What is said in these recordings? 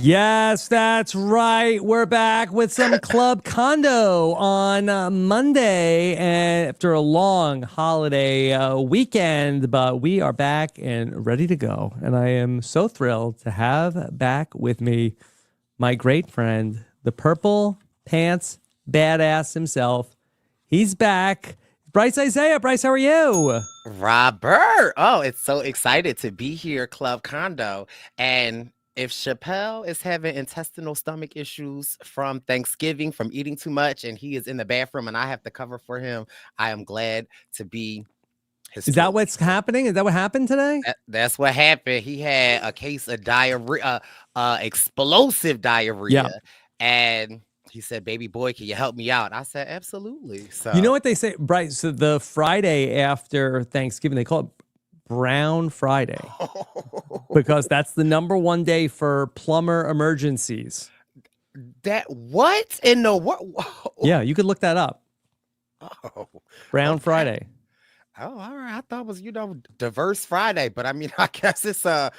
Yes, that's right. We're back with some Club Condo on Monday and after a long holiday weekend, but we are back and ready to go. And I am so thrilled to have back with me my great friend, the purple pants badass himself. He's back. Brice Izyah. Brice, how are you? Robert. Oh, it's so excited to be here, Club Condo. And if Chappell is having intestinal stomach issues from Thanksgiving, from eating too much, and he is in the bathroom and I have to cover for him, I am glad to be his Is that twin. what's happening? Is that what happened today? That's what happened. He had a case of diarrhea, explosive Yeah. diarrhea. And he said, "Baby boy, can you help me out?" I said, "Absolutely." You know So what they say, Brice? So the Friday after Thanksgiving, they call it Brown Friday because that's the number one day for plumber emergencies. that what in the what? Yeah, you could look that up. Oh, Brown okay. Friday. Oh, all right. I thought it was, diverse Friday, but I mean, I guess it's a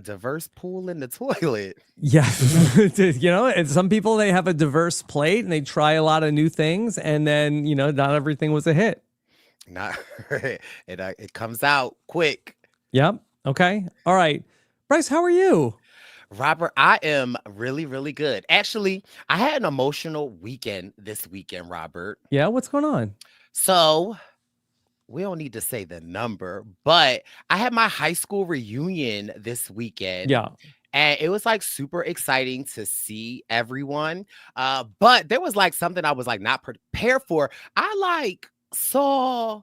diverse pool in the toilet. Yeah. And some people, they have a diverse plate and they try a lot of new things. And then, not everything was a hit. Not it comes out quick. Yep. Okay. All right. Brice, how are you? Robert, I am really, really good. Actually, I had an emotional weekend this weekend, Robert. Yeah. What's going on? So we don't need to say the number, but I had my high school reunion this weekend. Yeah. And it was like super exciting to see everyone. But there was like something I was like not prepared for. I like saw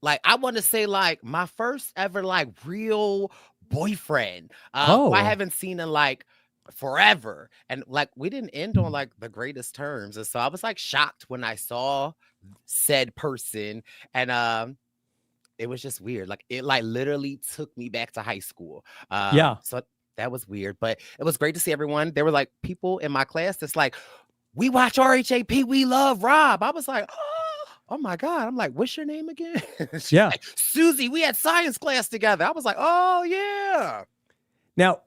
like I want to say like my first ever like real boyfriend. Who I Oh, haven't seen in like forever. And like we didn't end on like the greatest terms. And so I was like shocked when I saw said person. And it was just weird. Like it like literally took me back to high school. yeah. So that was weird, but it was great to see everyone. There were like people in my class that's like, we watch RHAP, we love Rob. I was like, oh my God. I'm like, what's your name again? She's Yeah. like, Susie, we had science class together. I was like, oh yeah. Now,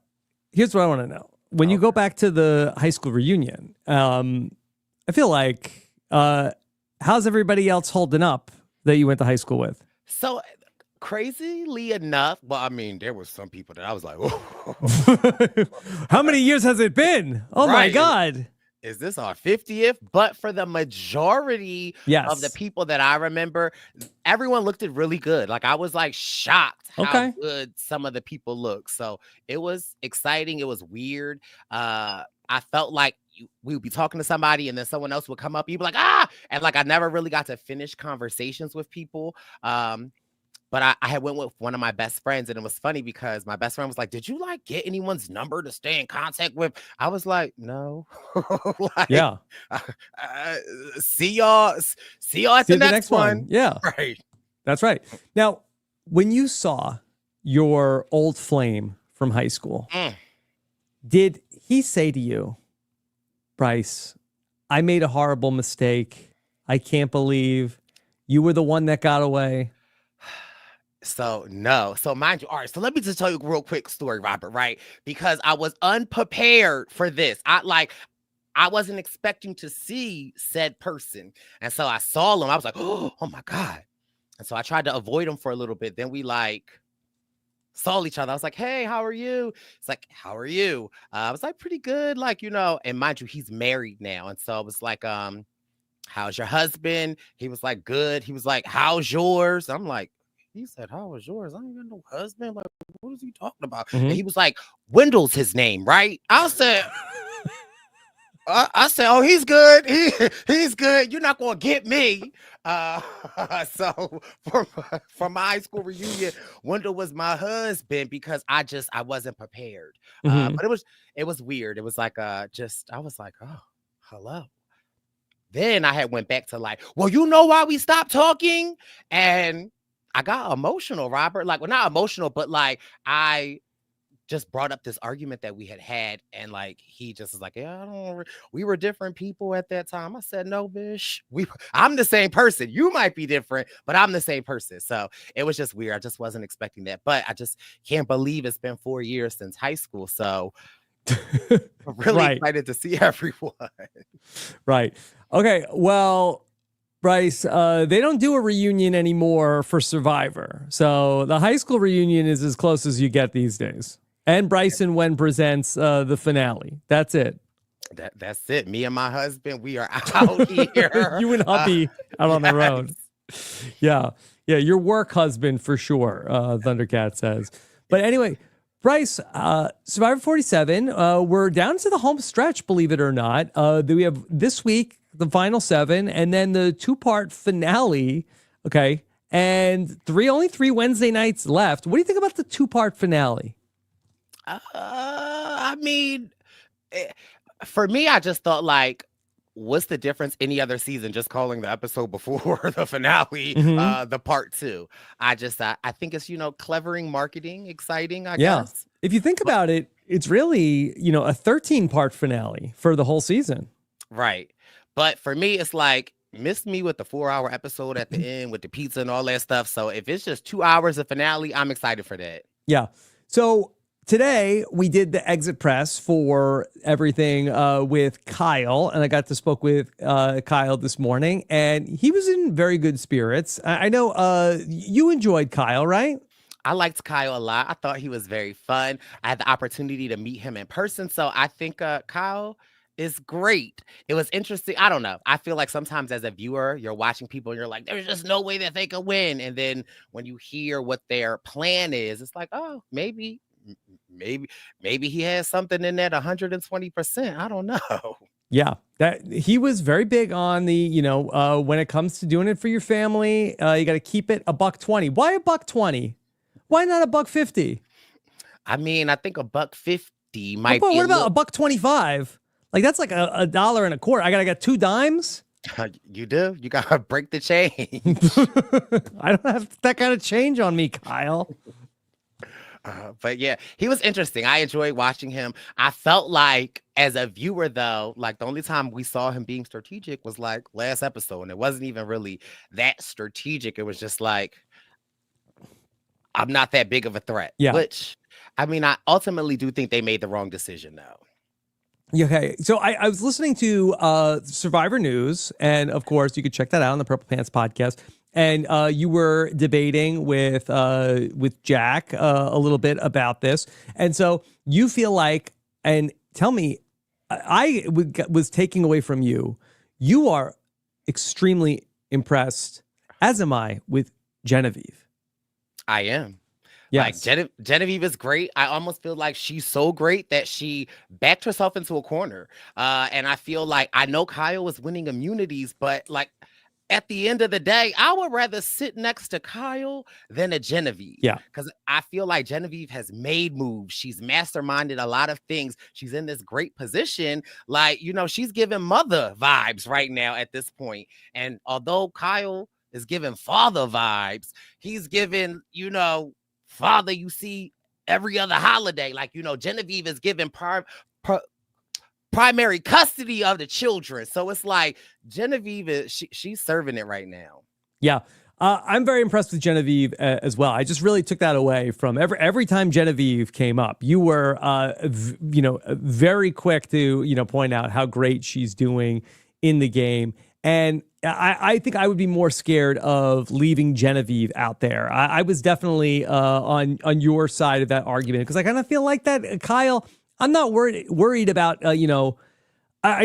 here's what I want to know. When you Okay. go back to the high school reunion, I feel like, how's everybody else holding up that you went to high school with? So crazily enough, well, I mean, there were some people that I was like, oh, How many years has it been? Oh my right. God. Is this our 50th? But for the majority of the Yes. people that I remember, everyone looked it really good. Like I was like shocked how Okay. good some of the people look. So it was exciting. It was weird. I felt like we would be talking to somebody and then someone else would come up. You'd be like, ah, and like I never really got to finish conversations with people. But I had went with one of my best friends, and it was funny because my best friend was like, "Did you like get anyone's number to stay in contact with?" I was like, "No." Like, Yeah. uh, uh, see y'all at See the you the next next one. one. Yeah. Right. That's right. Now, when you saw your old flame from high school, Mm. did he say to you, Brice, I made a horrible mistake. I can't believe you were the one that got away? So no. So mind you, all right. So let me just tell you a real quick story, Robert. Right? Because I was unprepared for this. I wasn't expecting to see said person, and so I saw him. I was like, oh my God. And so I tried to avoid him for a little bit. Then we like saw each other. I was like, hey, how are you? It's like, how are you? I was like, pretty good. Like, and mind you, he's married now. And so I was like, how's your husband? He was like, good. He was like, how's yours? I'm like, he said, how was yours? I don't even know husband. Like, what is he talking about? And he was like, Wendell's his name, right? I said, oh, he's good. He's good. You're not gonna get me. So for my high school reunion, Wendell was my husband because I wasn't prepared. But it was weird. It was like I was like, oh, hello. Then I had went back to like, well, you know why we stopped talking? And I got emotional, Robert. Like, well, not emotional, but like I just brought up this argument that we had, and like he just was like, yeah, I don't. We were different people at that time. I said, no, bitch. I'm the same person. You might be different, but I'm the same person. So it was just weird. I just wasn't expecting that, but I just can't believe it's been 4 years since high school. So I'm really excited to see everyone. Right. Okay. Well, Brice, they don't do a reunion anymore for Survivor. So the high school reunion is as close as you get these days. And Bryson Wen presents the finale. That's it. That's it. Me and my husband, we are out here. You and hubby out on the road. Yeah. Yeah. Your work husband for sure, Thundercat says. But anyway, Brice, Survivor 47, we're down to the home stretch, believe it or not. We have this week, the final 7, and then the 2-part finale. Okay. And only 3 Wednesday nights left. What do you think about the 2-part finale? I mean, for me, I just thought like, what's the difference any other season just calling the episode before the finale, the part 2? I think it's, clevering marketing, exciting, I guess. If you think about it, it's really, a 13-part finale for the whole season. Right. But for me, it's like, miss me with the 4-hour episode at the end with the pizza and all that stuff. So if it's just 2 hours of finale, I'm excited for that. Yeah. So today we did the exit press for everything with Kyle, and I got to spoke with Kyle this morning, and he was in very good spirits. I know you enjoyed Kyle, right? I liked Kyle a lot. I thought he was very fun. I had the opportunity to meet him in person, so I think Kyle is great. It was interesting. I don't know. I feel like sometimes as a viewer, you're watching people and you're like, there's just no way that they could win. And then when you hear what their plan is, it's like, oh, maybe he has something in that 120%. I don't know. Yeah, that he was very big on the, when it comes to doing it for your family, you got to keep it $120. Why $120? Why not $150? I mean, I think $150 might be. What about $125? Like that's like a dollar and a quarter. I got 2 dimes. You do? You gotta break the change. I don't have that kind of change on me, Kyle. But yeah, he was interesting. I enjoyed watching him. I felt like as a viewer, though, like the only time we saw him being strategic was like last episode, and it wasn't even really that strategic. It was just like, I'm not that big of a threat. Yeah. Which, I mean, I ultimately do think they made the wrong decision, though. Okay, so I was listening to Survivor News, and of course, you could check that out on the Purple Pants podcast. And you were debating with Jack a little bit about this, and so you feel like, and tell me, I was taking away from you. You are extremely impressed, as am I, with Genevieve. I am. Yes. Like Genevieve is great. I almost feel like she's so great that she backed herself into a corner. And I feel like I know Kyle was winning immunities, but like at the end of the day, I would rather sit next to Kyle than a Genevieve. Yeah. Because I feel like Genevieve has made moves. She's masterminded a lot of things. She's in this great position. Like, she's giving mother vibes right now at this point. And although Kyle is giving father vibes, he's giving, father you see every other holiday. Like, Genevieve is giving primary custody of the children. So it's like Genevieve she's serving it right now. Yeah. I'm very impressed with Genevieve as well. I just really took that away from every time Genevieve came up. You were, very quick to, point out how great she's doing in the game. And I think I would be more scared of leaving Genevieve out there. I was definitely on your side of that argument because I kind of feel like that, Kyle. I'm not worried about, I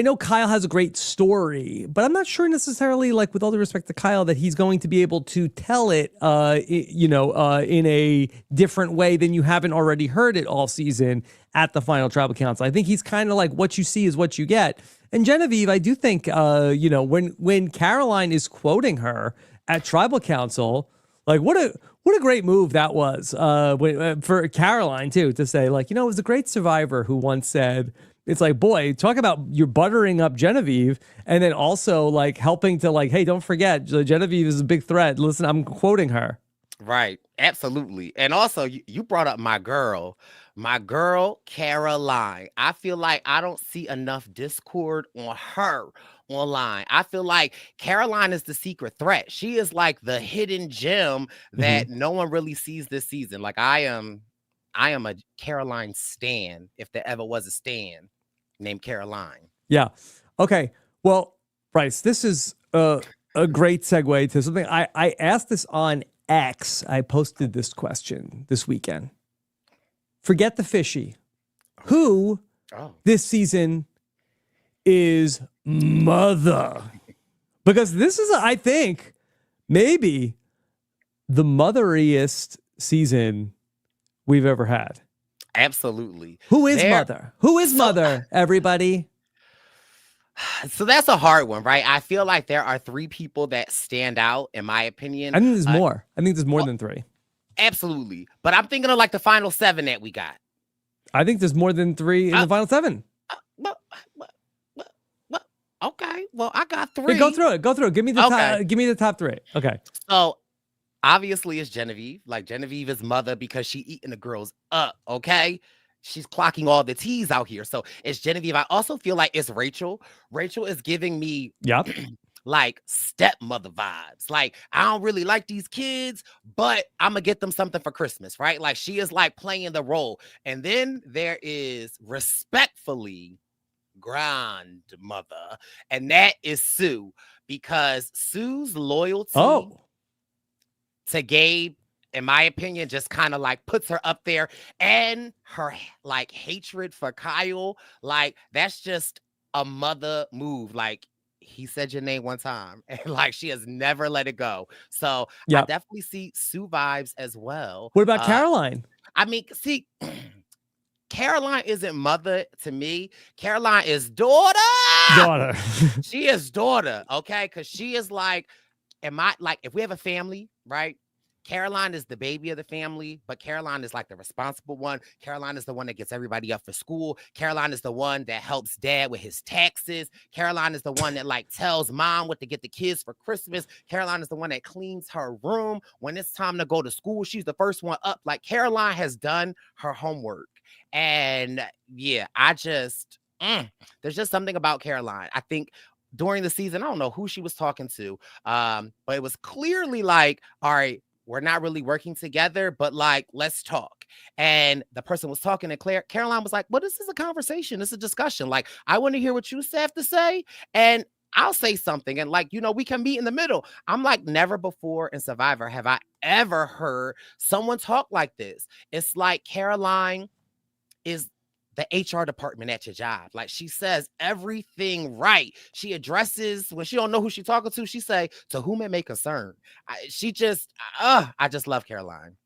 know Kyle has a great story, but I'm not sure necessarily, like, with all due respect to Kyle, that he's going to be able to tell it, in a different way than you haven't already heard it all season at the final tribal council. I think he's kind of like what you see is what you get. And Genevieve, I do think, when Caroline is quoting her at tribal council, like what a great move that was for Caroline too, to say like, it was a great survivor who once said, it's like, boy, talk about you're buttering up Genevieve and then also like helping to like, hey, don't forget Genevieve is a big threat. Listen, I'm quoting her. Right. Absolutely. And also you brought up my girl, my girl Caroline. I feel like I don't see enough discord on her online. I feel like Caroline is the secret threat. She is like the hidden gem that no one really sees this season. Like I am a Caroline stan, if there ever was a stan named Caroline. Yeah. Okay. Well, Brice, this is a great segue to something I asked this on X. I posted this question this weekend. Forget the fishy. Who this season is mother? Because this is, I think, maybe the motheriest season we've ever had. Absolutely. Who is mother? Who is mother, everybody? So that's a hard one, right? I feel like there are 3 people that stand out, in my opinion. I think there's more. I think there's more than 3. Absolutely. But I'm thinking of like the final 7 that we got. I think there's more than 3 in the final 7. Okay. Well, I got 3. Hey, go through it. Give me the top 3. Okay. So obviously it's Genevieve. Like Genevieve is mother because she eating the girls up. Okay. She's clocking all the T's out here. So it's Genevieve. I also feel like it's Rachel. Rachel is giving me like stepmother vibes. Like, I don't really like these kids, but I'm gonna get them something for Christmas, right? Like, she is like playing the role. And then there is respectfully grandmother, and that is Sue, because Sue's loyalty to Gabe, in my opinion, just kind of like puts her up there, and her like hatred for Kyle, like that's just a mother move. Like, he said your name one time, and like she has never let it go. So I definitely see Sue vibes as well. What about Caroline? I mean, see, Caroline isn't mother to me. Caroline is daughter. She is daughter, okay? Because she is like, if we have a family, right? Caroline is the baby of the family, but Caroline is like the responsible one. Caroline is the one that gets everybody up for school. Caroline is the one that helps dad with his taxes. Caroline is the one that like tells mom what to get the kids for Christmas. Caroline is the one that cleans her room when it's time to go to school. She's the first one up. Like, Caroline has done her homework. And yeah, there's just something about Caroline. I think during the season, I don't know who she was talking to, but it was clearly like, all right, we're not really working together, but like, let's talk. And the person was talking, and Caroline was like, well, this is a conversation. This is a discussion. Like, I want to hear what you have to say, and I'll say something. And like, we can meet in the middle. I'm like, never before in Survivor have I ever heard someone talk like this. It's like Caroline is the HR department at your job. Like, she says everything right. She addresses, when she don't know who she's talking to, she say, to whom it may concern. I just love Caroline.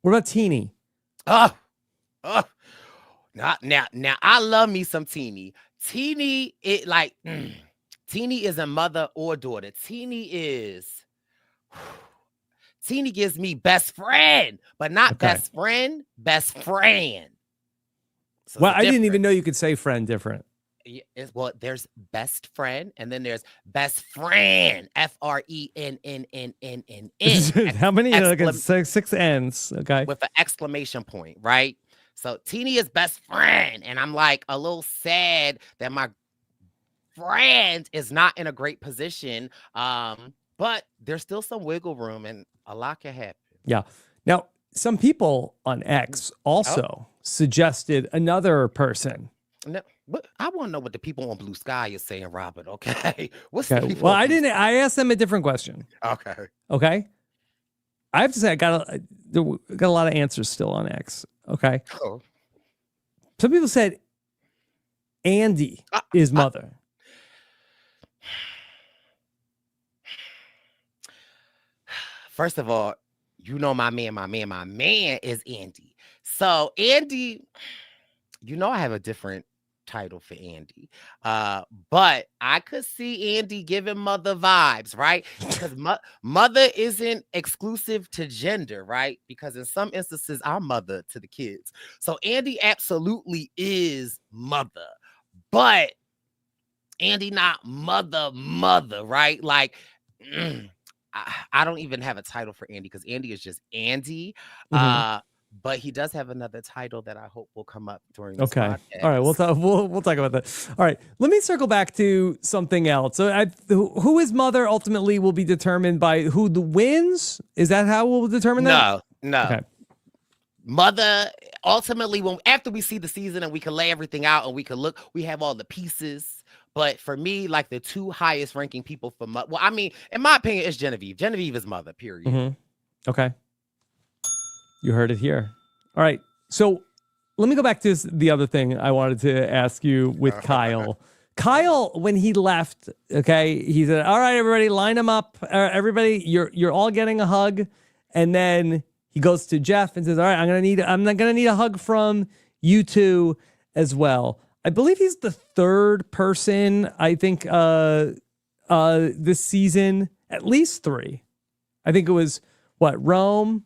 What about Teenie? Now I love me some Teenie. Teenie, Teenie is a mother or daughter. Teenie gives me best friend, but not best friend, best friend. So well, I didn't even know you could say friend different. Well, there's best friend, and then there's best friend. FRENNNNNN. How many? 6 N's. Okay. With an exclamation point, right? So Teenie is best friend, and I'm like a little sad that my friend is not in a great position. But there's still some wiggle room, and a lot can happen. Yeah. Now, some people on X also suggested another person. No, but I want to know what the people on Blue Sky is saying, Robert. Okay. Well, I asked them a different question. Okay. I have to say, I got a lot of answers still on X. Okay. Some people said Andy is mother. First of all, my man is Andy. So Andy, I have a different title for Andy. But I could see Andy giving mother vibes, right? Because mother isn't exclusive to gender, right? Because in some instances, I'm mother to the kids. So Andy absolutely is mother. But Andy not mother, right? Like, I don't even have a title for Andy because Andy is just Andy. But he does have another title that I hope will come up during this Okay. podcast. All right. We'll talk about that. All right. Let me circle back to something else. So, who is mother ultimately will be determined by who the wins. Is that how we'll determine that? No. Okay. Mother, ultimately, after we see the season and we can lay everything out and we can look, we have all the pieces. But for me, like the two highest ranking people for mother, well, I mean, in my opinion, it's Genevieve. Genevieve is mother, period. Mm-hmm. Okay. You heard it here. All right. So let me go back to the other thing I wanted to ask you with Kyle. Kyle, when he left, okay, he said, "All right, everybody, line them up. Everybody, you're all getting a hug." And then he goes to Jeff and says, "All right, I'm not gonna need a hug from you two as well." I believe he's the third person, I think, this season, at least three. I think it was Rome,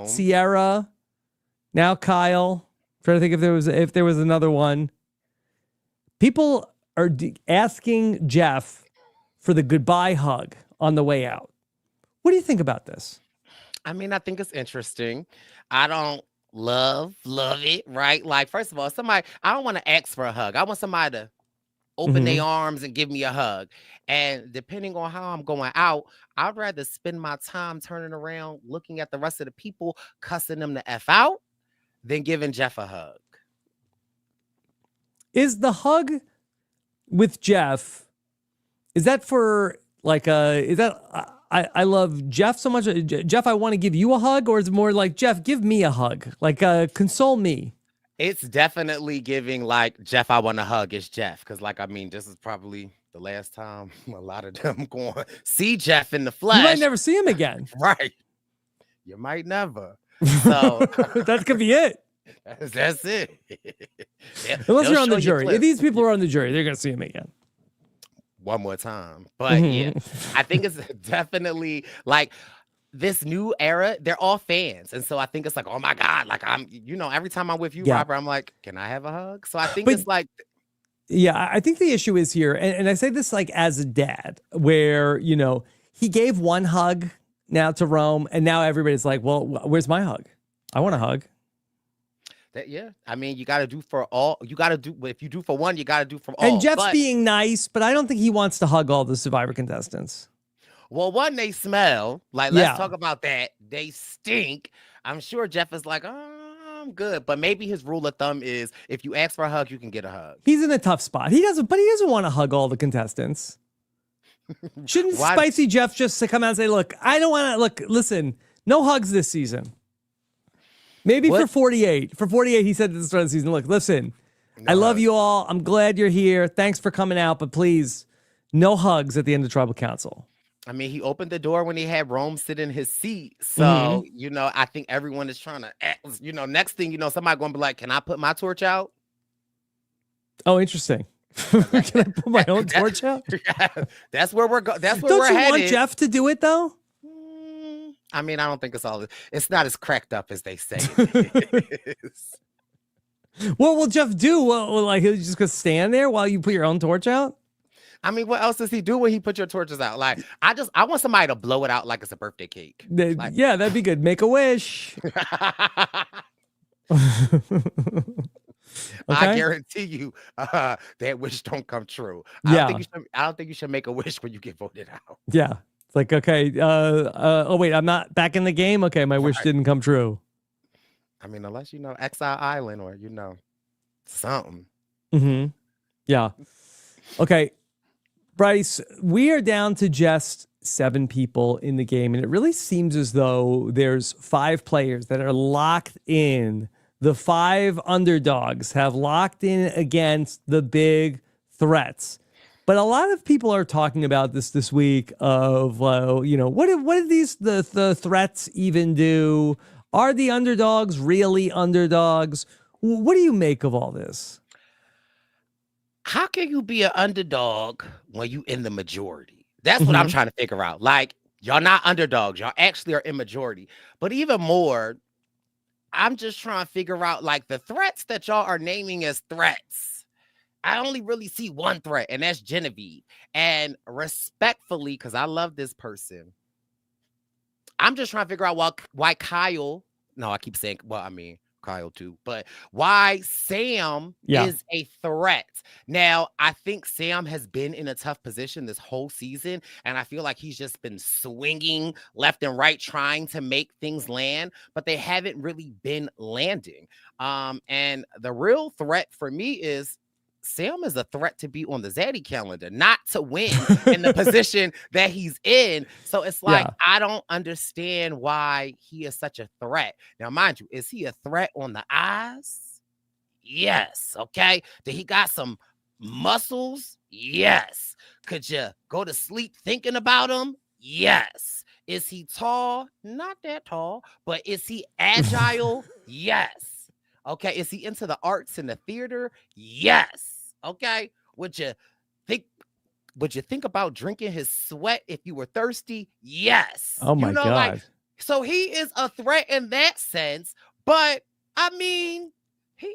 Sierra, now Kyle. I'm trying to think if there was another one. People are asking Jeff for the goodbye hug on the way out. What do you think about this? I mean, I think it's interesting. I don't love it, right? Like, first of all, I don't want to ask for a hug. I want somebody to open their arms and give me a hug. And depending on how I'm going out, I'd rather spend my time turning around, looking at the rest of the people, cussing them the F out, than giving Jeff a hug. Is the hug with Jeff, is that for like I love Jeff so much. Jeff, I want to give you a hug, or is it more like, Jeff, give me a hug, like console me? It's definitely giving like, Jeff, I want a hug. It's Jeff, because like, I mean, this is probably the last time a lot of them going to see Jeff in the flesh. You might never see him again, right? You might never. So that could be it. That's it. Unless you're on the jury. If these people are on the jury, they're gonna see him again one more time. But yeah, I think it's definitely like this new era. They're all fans, and so I think it's like, oh my God, like I'm, every time I'm with you, Robert, I'm like, can I have a hug? So I think it's like, yeah, I think the issue is here, and I say this like as a dad, where he gave one hug now to Rome, and now everybody's like, well, where's my hug? I want a hug. Yeah, I mean, you got to do for all. You got to do, if you do for one, you got to do for all. And Jeff's being nice, but I don't think he wants to hug all the Survivor contestants. Well, one, they smell. Like, let's talk about that. They stink. I'm sure Jeff is like, oh, I'm good. But maybe his rule of thumb is, if you ask for a hug, you can get a hug. He's in a tough spot. He doesn't want to hug all the contestants. Shouldn't Spicy Jeff just come out and say, look, I don't want to, listen, no hugs this season. Maybe for 48. For 48, he said at the start of the season, look, listen, I love you all. I'm glad you're here. Thanks for coming out. But please, no hugs at the end of Tribal Council. I mean, he opened the door when he had Rome sit in his seat. So, I think everyone is trying to act, next thing, somebody going to be like, can I put my torch out? Oh, interesting. Can I put my own torch out? That's where we're going. That's where Don't we're you headed. want Jeff to do it, though? I mean, I don't think it's not as cracked up as they say it is. What will Jeff do? Well, like, he'll just go stand there while you put your own torch out? I mean, what else does he do when he put your torches out? Like, I want somebody to blow it out like it's a birthday cake. Yeah, that'd be good. Make a wish. I guarantee you that wish don't come true. I don't think you should make a wish when you get voted out. Yeah. It's like, okay, oh wait, I'm not back in the game? Okay, my wish didn't come true. I mean, unless Exile Island or something. Mm-hmm. Yeah. Okay. Brice, we are down to just 7 people in the game, and it really seems as though there's 5 players that are locked in. The 5 underdogs have locked in against the big threats. But a lot of people are talking about this week of, what did the threats even do? Are the underdogs really underdogs? What do you make of all this? How can you be an underdog when you in the majority? That's what I'm trying to figure out. Like, y'all not underdogs. Y'all actually are in majority. But even more, I'm just trying to figure out, like, the threats that y'all are naming as threats. I only really see one threat, and that's Genevieve. And respectfully, because I love this person, I'm just trying to figure out why Kyle no, I keep saying, well, I mean, Kyle too, but why Sam Yeah. is a threat. Now, I think Sam has been in a tough position this whole season, and I feel like he's just been swinging left and right, trying to make things land, but they haven't really been landing. And the real threat for me is Sam is a threat to be on the Zaddy calendar, not to win in the position that he's in. So it's like, Yeah. I don't understand why he is such a threat. Now, mind you, is he a threat on the eyes? Yes. Okay. Did he got some muscles? Yes. Could you go to sleep thinking about him? Yes. Is he tall? Not that tall, but is he agile? Yes. Okay. Is he into the arts and the theater? Yes. Okay. Would you think about drinking his sweat if you were thirsty? Yes. Oh my God. Like, so he is a threat in that sense, but I mean,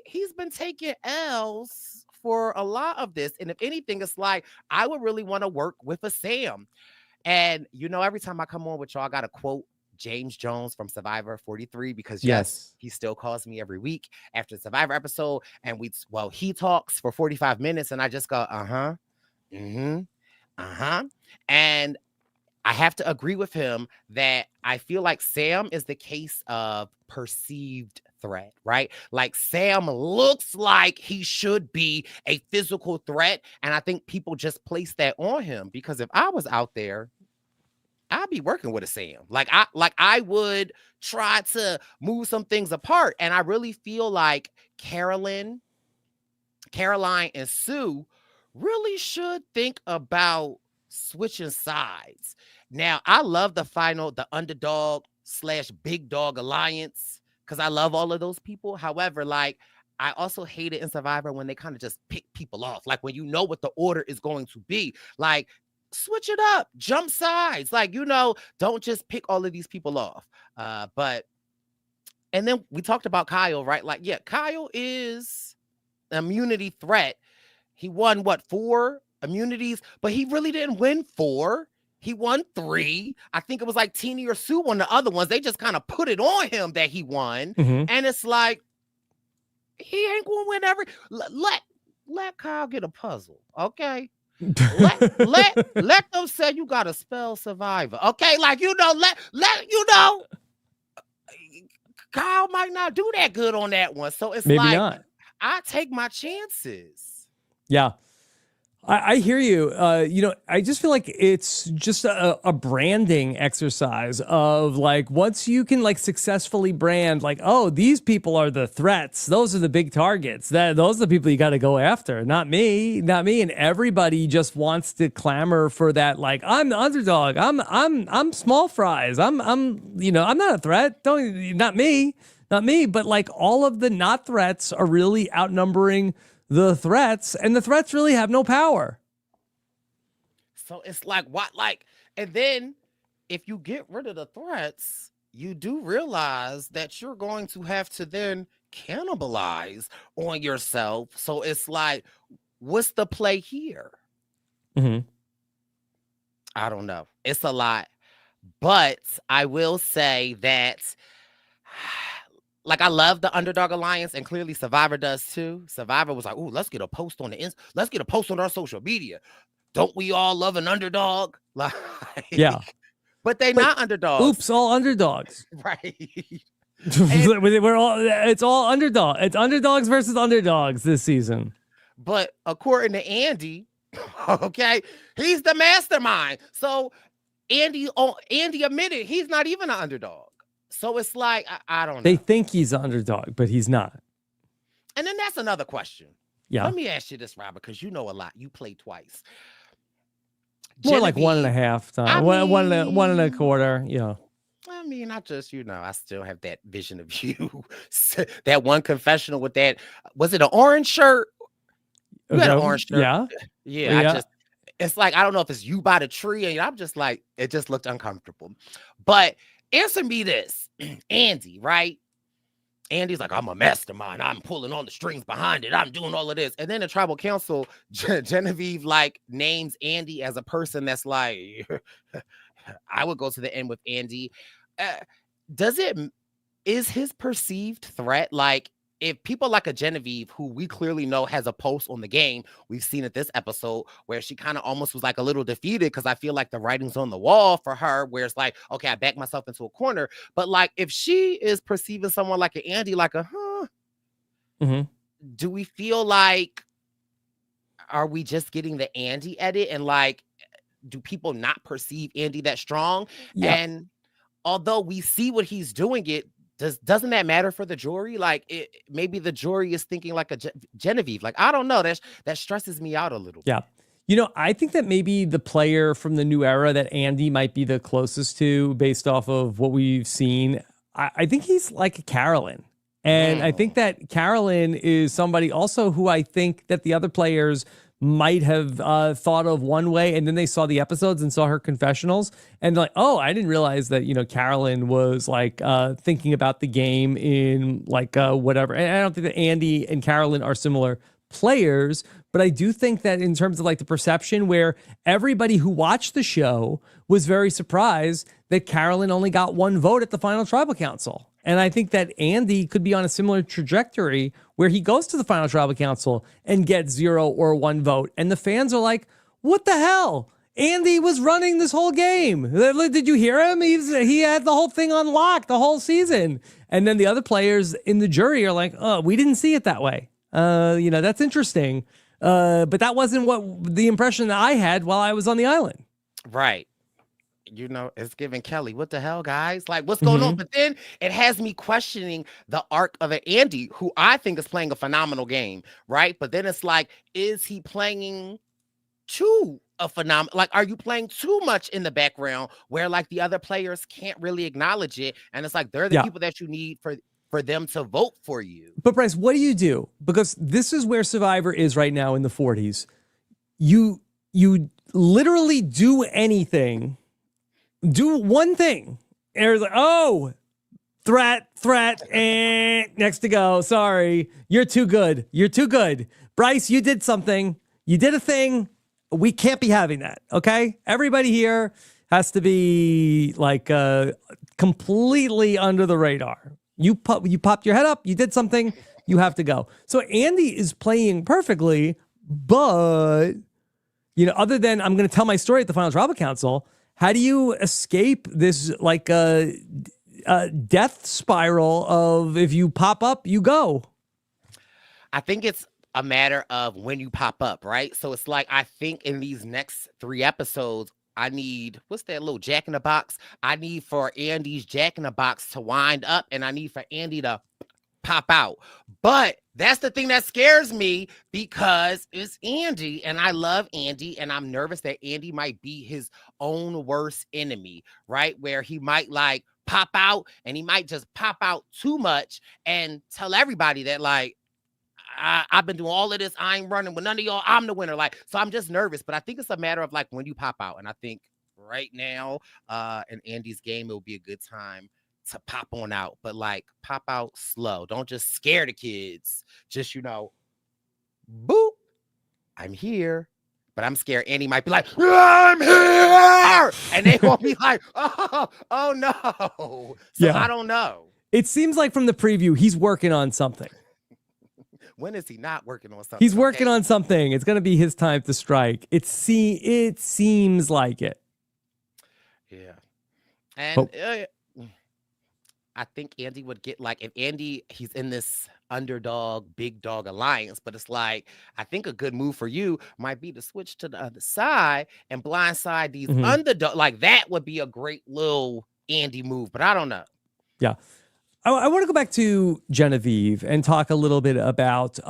he's been taking L's for a lot of this. And if anything, it's like I would really want to work with a Sam. And every time I come on with y'all, I gotta quote James Jones from Survivor 43 because yes, he still calls me every week after the Survivor episode, and he talks for 45 minutes, and I just go, uh-huh, mm-hmm, uh-huh. And I have to agree with him that I feel like Sam is the case of perceived threat, right? Like Sam looks like he should be a physical threat, and I think people just place that on him because if I was out there, I'd be working with a Sam. Like I would try to move some things apart. And I really feel like Caroline, and Sue really should think about switching sides. Now, I love the underdog / big dog alliance, because I love all of those people. However, like, I also hate it in Survivor when they kind of just pick people off. Like when you know what the order is going to be. Like, switch it up, jump sides. Like, don't just pick all of these people off. And then we talked about Kyle, right? Like, yeah, Kyle is an immunity threat. He won 4 immunities, but he really didn't win 4. He won 3. I think it was like Teeny or Sue won the other ones. They just kind of put it on him that he won. Mm-hmm. And it's like, he ain't gonna win every. Let Kyle get a puzzle, okay? let them say you gotta spell Survivor, okay? Like, let Kyle might not do that good on that one. So it's maybe not. I take my chances. Yeah. I hear you. I just feel like it's just a branding exercise of like, once you can like successfully brand like, oh, these people are the threats. Those are the big targets. Those are the people you got to go after. Not me. And everybody just wants to clamor for that. Like, I'm the underdog. I'm small fries. I'm not a threat. Not me. But like all of the not threats are really outnumbering the threats, and the threats really have no power. So it's like, what? Like, and then if you get rid of the threats, you do realize that you're going to have to then cannibalize on yourself. So it's like, what's the play here? Mm-hmm. I don't know. It's a lot. But I will say that, like, I love the underdog alliance, and clearly Survivor does too. Survivor was like, "Ooh, let's get a post on let's get a post on our social media. Don't we all love an underdog?" Like, yeah, but not underdogs. Oops, all underdogs, right? It's all underdog. It's underdogs versus underdogs this season. But according to Andy, okay, he's the mastermind. So Andy admitted he's not even an underdog. So it's like, I don't know. They think he's an underdog, but he's not. And then that's another question. Yeah. Let me ask you this, Robert, because you know a lot. You played twice. More like 1.5 times. One and a quarter. Yeah. I mean, I just, I still have that vision of you. That one confessional with that, was it an orange shirt? You had an orange shirt. Yeah. Yeah. It's like, I don't know if it's you by the tree, and I'm just like, it just looked uncomfortable. But answer me this, Andy, right? Andy's like, I'm a mastermind. I'm pulling all the strings behind it. I'm doing all of this. And then the tribal council, Genevieve, like, names Andy as a person that's like, I would go to the end with Andy. Does it is his perceived threat like if people like a Genevieve, who we clearly know has a pulse on the game, we've seen it this episode where she kind of almost was like a little defeated because I feel like the writing's on the wall for her, where it's like, okay, I backed myself into a corner. But like if she is perceiving someone like an Andy, like a do we feel like, are we just getting the Andy edit? And like, do people not perceive Andy that strong? Yeah. And although we see what he's doing, doesn't that matter for the jury? Like maybe the jury is thinking like a Genevieve. Like, I don't know. That stresses me out a little. Yeah. You know, I think that maybe the player from the new era that Andy might be the closest to based off of what we've seen. I think he's like Carolyn. And I think that Carolyn is somebody also who I think that the other players might have thought of one way, and then they saw the episodes and saw her confessionals and like, oh, I didn't realize that, you know, Carolyn was like thinking about the game in like whatever. And I don't think that Andy and Carolyn are similar players, but I do think that in terms of like the perception, where everybody who watched the show was very surprised that Carolyn only got one vote at the final tribal council. And I think that Andy could be on a similar trajectory where he goes to the final tribal council and gets 0 or 1 vote. And the fans are like, what the hell? Andy was running this whole game. Did you hear him? He had the whole thing on lock the whole season. And then the other players in the jury are like, oh, we didn't see it that way. You know, that's interesting. But that wasn't what the impression that I had while I was on the island. Right. You know, it's giving Kelly, what the hell, guys? Like, what's going on? But then it has me questioning the arc of an Andy, who I think is playing a phenomenal game, right? But then it's like, is he playing too a phenomenal? Like, are you playing too much in the background where like the other players can't really acknowledge it? And it's like, they're the people that you need for them to vote for you. But Brice, what do you do? Because this is where Survivor is right now in the 40s. You literally do anything. Do one thing. And it's like, oh, threat, and next to go. Sorry, you're too good. You're too good. Brice, you did something. You did a thing. We can't be having that, okay? Everybody here has to be like completely under the radar. You popped your head up. You did something. You have to go. So Andy is playing perfectly, but, you know, other than I'm going to tell my story at the final tribal council, how do you escape this like death spiral of if you pop up, you go? I think it's a matter of when you pop up, right? So it's like, I think in these next 3 episodes, I need, what's that little Jack in the Box? I need for Andy's Jack in the Box to wind up, and I need for Andy to pop out. But that's the thing that scares me, because it's Andy and I love Andy, and I'm nervous that Andy might be his own worst enemy, right? Where he might like pop out, and he might just pop out too much and tell everybody that like, I've been doing all of this, I ain't running with none of y'all, I'm the winner. Like, so I'm just nervous, but I think it's a matter of like when you pop out. And I think right now in Andy's game, it will be a good time to pop on out, but like pop out slow. Don't just scare the kids. Just, you know, boop, I'm here. But I'm scared Andy might be like, I'm here, and they won't be like, oh no. So yeah. I don't know. It seems like from the preview, he's working on something. When is he not working on something? He's working on something. It's going to be his time to strike. It seems like it. Yeah. And I think Andy would get like, if Andy, he's in this underdog, big dog alliance, but it's like, I think a good move for you might be to switch to the other side and blindside these underdog. Like that would be a great little Andy move, but I don't know. Yeah. I want to go back to Genevieve and talk a little bit about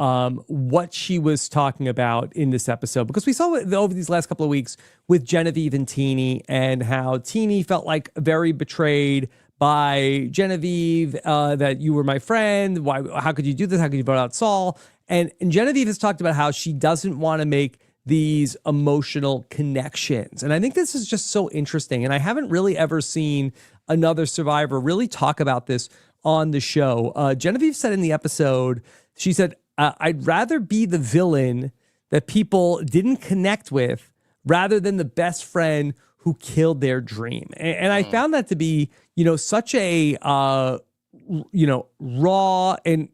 what she was talking about in this episode, because we saw over these last couple of weeks with Genevieve and Teeny, and how Teeny felt like very betrayed by Genevieve, that you were my friend. Why? How could you do this? How could you vote out Saul? And Genevieve has talked about how she doesn't want to make these emotional connections. And I think this is just so interesting. And I haven't really ever seen another Survivor really talk about this on the show. Genevieve said in the episode, she said, I'd rather be the villain that people didn't connect with rather than the best friend who killed their dream. And I found that to be, you know, such a raw and,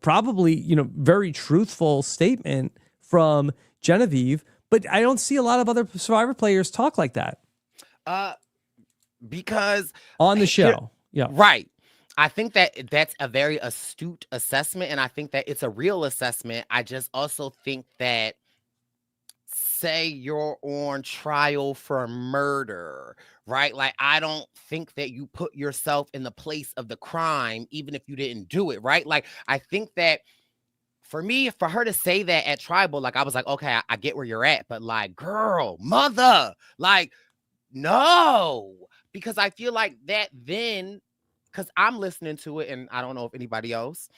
probably, very truthful statement from Genevieve. But I don't see a lot of other Survivor players talk like that. Because on the show. Yeah. Right. I think that that's a very astute assessment, and I think that it's a real assessment. I just also think that, say you're on trial for murder, right? Like, I don't think that you put yourself in the place of the crime, even if you didn't do it, right? Like, I think that for me, for her to say that at tribal, like, I was like, okay, I get where you're at, but like, girl, mother, like, no, because I feel like that then, because I'm listening to it, and I don't know if anybody else,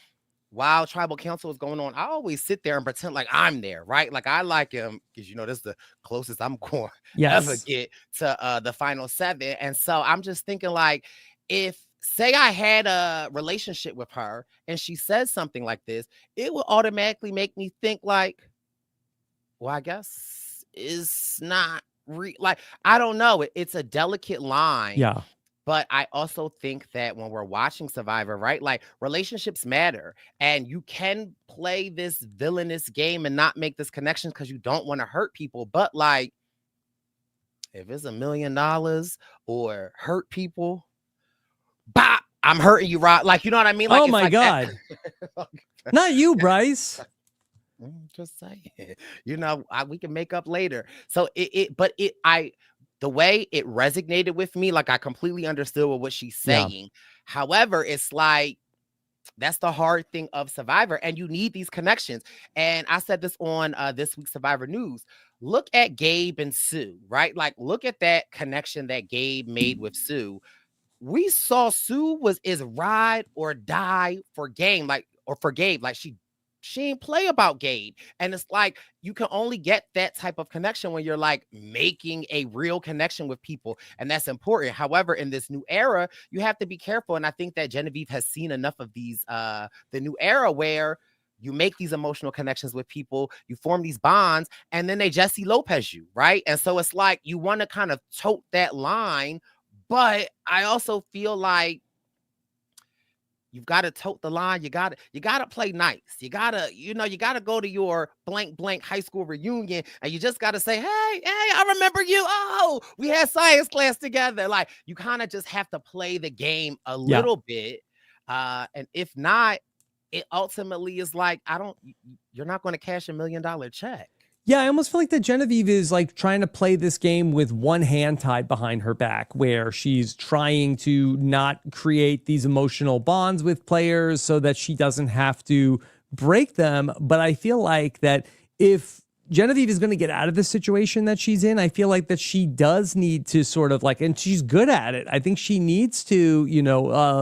while tribal council is going on, I always sit there and pretend like I'm there, right? Like, I like him because, this is the closest I'm going to ever get to the final 7. And so I'm just thinking, like, if, say I had a relationship with her and she says something like this, it will automatically make me think like, well, I guess it's not like, I don't know. It's a delicate line. Yeah. But I also think that when we're watching Survivor, right, like, relationships matter, and you can play this villainous game and not make this connection because you don't want to hurt people. But like, if it's $1 million or hurt people, bop, I'm hurting you, right? Like, you know what I mean? Like, oh my God. Not you, Brice. Just saying, we can make up later. So the way it resonated with me, like, I completely understood what she's saying. Yeah. However, it's like, that's the hard thing of Survivor, and you need these connections. And I said this on this week's Survivor News. Look at Gabe and Sue, right? Like, look at that connection that Gabe made with Sue. We saw Sue is ride or die for Gabe, like she ain't play about Gabe. And it's like, you can only get that type of connection when you're like making a real connection with people. And that's important. However, in this new era, you have to be careful. And I think that Genevieve has seen enough of these, the new era where you make these emotional connections with people, you form these bonds, and then they Jesse Lopez you, right? And so it's like, you want to kind of tote that line. But I also feel like, you've got to tote the line. You got to play nice. You got to go to your blank high school reunion, and you just got to say, hey, I remember you. Oh, we had science class together. Like, you kind of just have to play the game a little bit. And if not, it ultimately is like, you're not going to cash $1 million check. Yeah, I almost feel like that Genevieve is like trying to play this game with one hand tied behind her back, where she's trying to not create these emotional bonds with players so that she doesn't have to break them. But I feel like that if Genevieve is going to get out of the situation that she's in, I feel like that she does need to sort of like, and she's good at it. I think she needs to,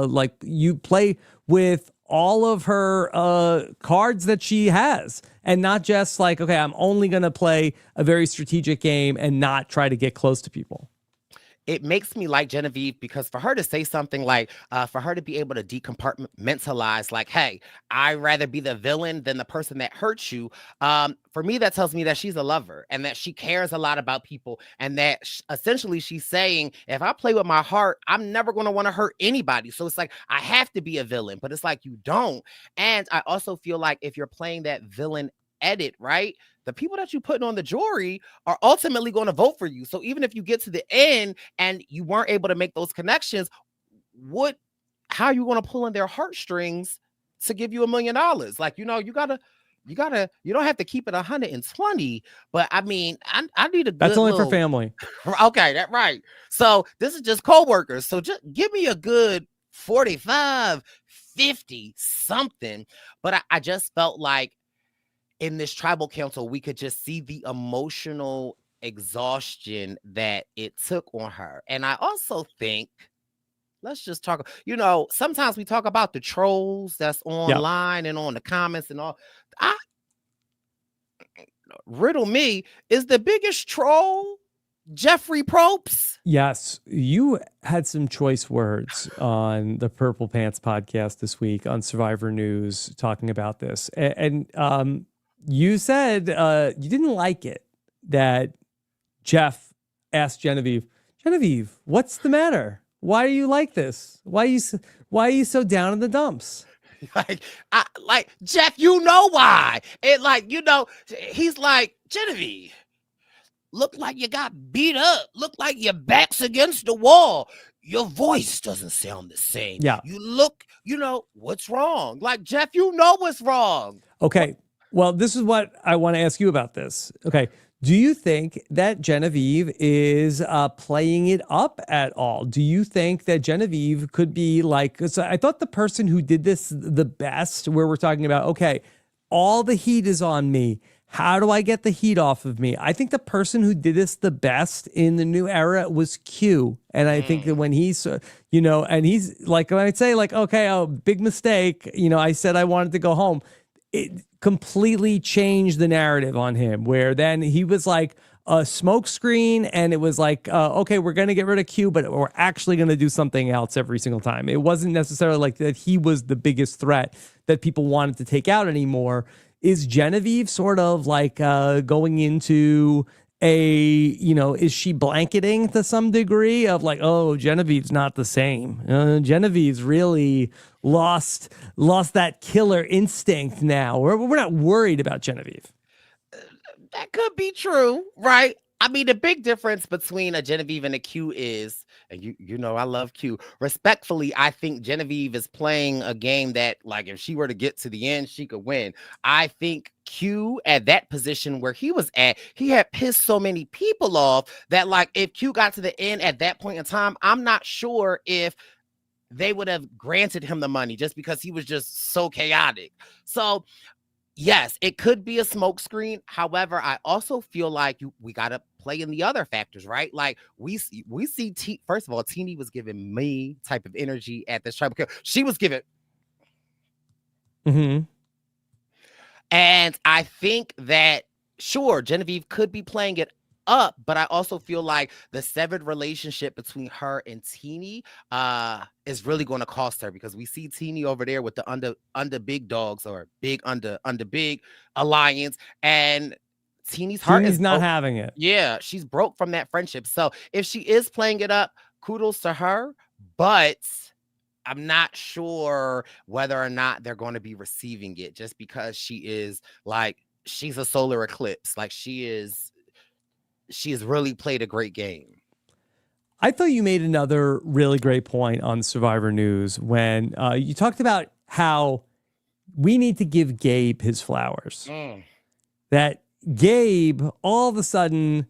like, you play with all of her cards that she has, and not just like, okay, I'm only going to play a very strategic game and not try to get close to people. It makes me like Genevieve, because for her to say something like, for her to be able to decompartmentalize, like, hey, I'd rather be the villain than the person that hurts you. For me, that tells me that she's a lover and that she cares a lot about people, and that essentially she's saying, if I play with my heart, I'm never going to want to hurt anybody. So it's like, I have to be a villain, but it's like, you don't. And I also feel like if you're playing that villain edit, right, the people that you put on the jury are ultimately going to vote for you. So even if you get to the end and you weren't able to make those connections, how are you going to pull in their heartstrings to give you $1 million? Like, you don't have to keep it 120, but I mean, I need a good, that's only for family. Okay, that's right. So this is just co-workers. So just give me a good 45, 50, something. But I just felt like, in this tribal council, we could just see the emotional exhaustion that it took on her. And I also think, let's just talk, sometimes we talk about the trolls that's online and on the comments and all. Riddle me, is the biggest troll Jeffrey Probst? Yes, you had some choice words on the Purple Pants podcast this week on Survivor News talking about this. And you said you didn't like it that Jeff asked Genevieve, what's the matter? Why are you like this? Why are you so down in the dumps? Like Jeff, you know why? It like, he's like, Genevieve, look like you got beat up. Look like your back's against the wall. Your voice doesn't sound the same. Yeah. You look, what's wrong? Like, Jeff, you know what's wrong. Okay. Well, this is what I want to ask you about this. Okay. Do you think that Genevieve is playing it up at all? Do you think that Genevieve could be like, so I thought the person who did this the best, where we're talking about, okay, all the heat is on me. How do I get the heat off of me? I think the person who did this the best in the new era was Q. And I think that when he's, and he's like, when I'd say like, okay, oh, big mistake. I said I wanted to go home. It completely changed the narrative on him, where then he was like a smoke screen, and it was like, okay, we're going to get rid of Q, but we're actually going to do something else every single time. It wasn't necessarily like that he was the biggest threat that people wanted to take out anymore. Is Genevieve sort of like going into is she blanketing to some degree of like, oh, Genevieve's not the same. Genevieve's really lost that killer instinct now. We're not worried about Genevieve. That could be true, right? I mean, the big difference between a Genevieve and a Q is, and I love Q. Respectfully, I think Genevieve is playing a game that, like, if she were to get to the end, she could win. I think Q at that position where he was at, he had pissed so many people off that, like, if Q got to the end at that point in time, I'm not sure if they would have granted him the money just because he was just so chaotic. So yes, it could be a smokescreen. However, I also feel like we got to play in the other factors, right? Like we see first of all, Teenie was giving me type of energy at this tribal. She was giving. Mm-hmm. And I think that, sure, Genevieve could be playing it up, but I also feel like the severed relationship between her and Teenie is really going to cost her, because we see Teenie over there with the under big dogs, or big under big alliance, and Teenie's heart is not having it. Yeah, she's broke from that friendship. So if she is playing it up, kudos to her, but I'm not sure whether or not they're going to be receiving it, just because she is like, she's a solar eclipse. Like she's really played a great game. I thought you made another really great point on Survivor News when you talked about how we need to give Gabe his flowers. That Gabe, all of a sudden,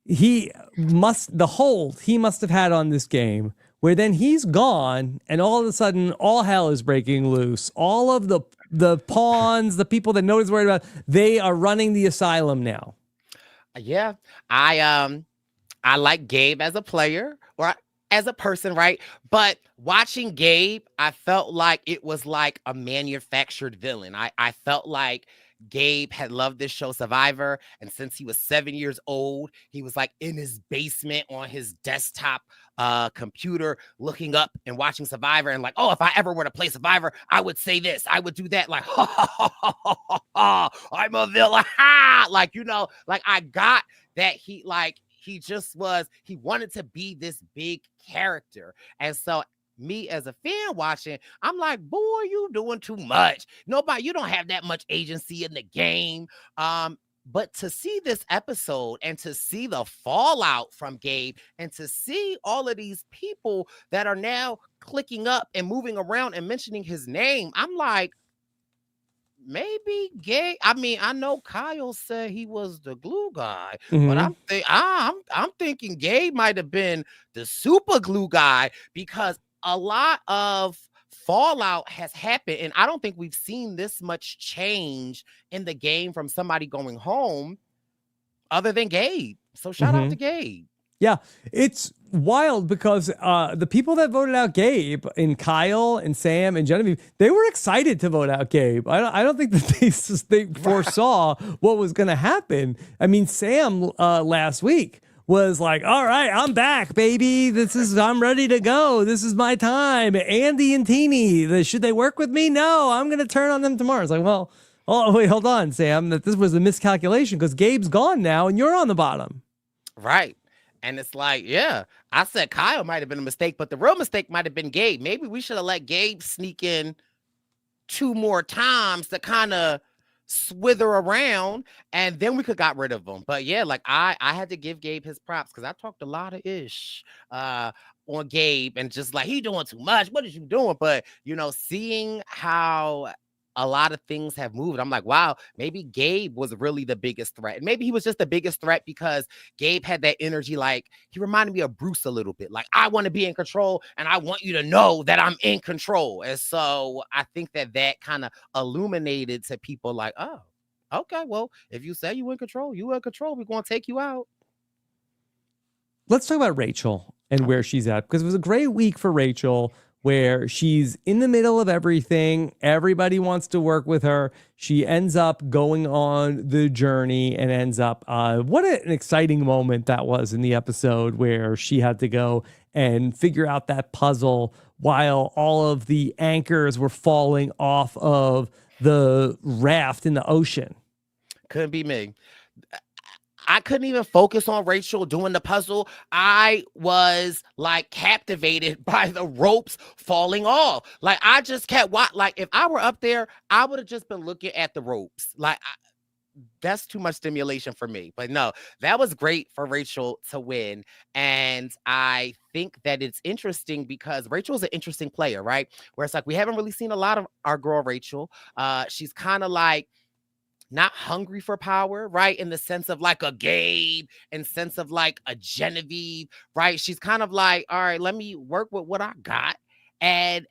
he must have had on this game, where then he's gone, and all of a sudden, all hell is breaking loose. All of the pawns, the people that nobody's worried about, they are running the asylum now. Yeah, I like Gabe as a player or as a person, right? But watching Gabe, I felt like it was like a manufactured villain. I felt like Gabe had loved this show Survivor, and since he was 7 years old, he was like in his basement on his desktop computer looking up and watching Survivor, and like, oh, if I ever were to play Survivor, I would say this, I would do that, like, ha, ha, ha, ha, ha, ha, ha, I'm a villain, ha! Like, like I got that he wanted to be this big character. And so me as a fan watching, I'm like, boy, you doing too much. You don't have that much agency in the game. But to see this episode and to see the fallout from Gabe and to see all of these people that are now clicking up and moving around and mentioning his name, I'm like, maybe Gabe. I mean, I know Kyle said he was the glue guy, but I'm thinking Gabe might have been the super glue guy, because a lot of fallout has happened, and I don't think we've seen this much change in the game from somebody going home other than Gabe. So shout out to Gabe. Yeah, it's wild because the people that voted out Gabe, and Kyle and Sam and Genevieve, they were excited to vote out Gabe. I don't think that they foresaw what was going to happen. I mean, Sam last week was like, all right, I'm back, baby. I'm ready to go. This is my time. Andy and Teenie, should they work with me? No, I'm going to turn on them tomorrow. It's like, well, oh, wait, hold on, Sam, that this was a miscalculation because Gabe's gone now and you're on the bottom. Right. And it's like, yeah, I said Kyle might have been a mistake, but the real mistake might have been Gabe. Maybe we should have let Gabe sneak in 2 more times to kind of swither around, and then we could got rid of him. But yeah, like I had to give Gabe his props because I talked a lot of ish on Gabe and just like he doing too much. What is you doing? But seeing how a lot of things have moved, I'm like, wow, maybe Gabe was really the biggest threat. And maybe he was just the biggest threat because Gabe had that energy. Like he reminded me of Bruce a little bit. Like I want to be in control and I want you to know that I'm in control. And so I think that kind of illuminated to people like, oh, okay, well, if you say you in control, you in control. We're going to take you out. Let's talk about Rachel and where she's at, because it was a great week for Rachel, where she's in the middle of everything. Everybody wants to work with her. She ends up going on the journey and ends up, what an exciting moment that was in the episode where she had to go and figure out that puzzle while all of the anchors were falling off of the raft in the ocean. Couldn't be me. I couldn't even focus on Rachel doing the puzzle. I was like captivated by the ropes falling off. Like I just kept watching. Like if I were up there, I would have just been looking at the ropes. Like that's too much stimulation for me. But no, that was great for Rachel to win. And I think that it's interesting because Rachel is an interesting player, right? Where it's like we haven't really seen a lot of our girl Rachel. She's kind of like not hungry for power, right? In the sense of like a Gabe, in sense of like a Genevieve, right? She's kind of like, all right, let me work with what I got. And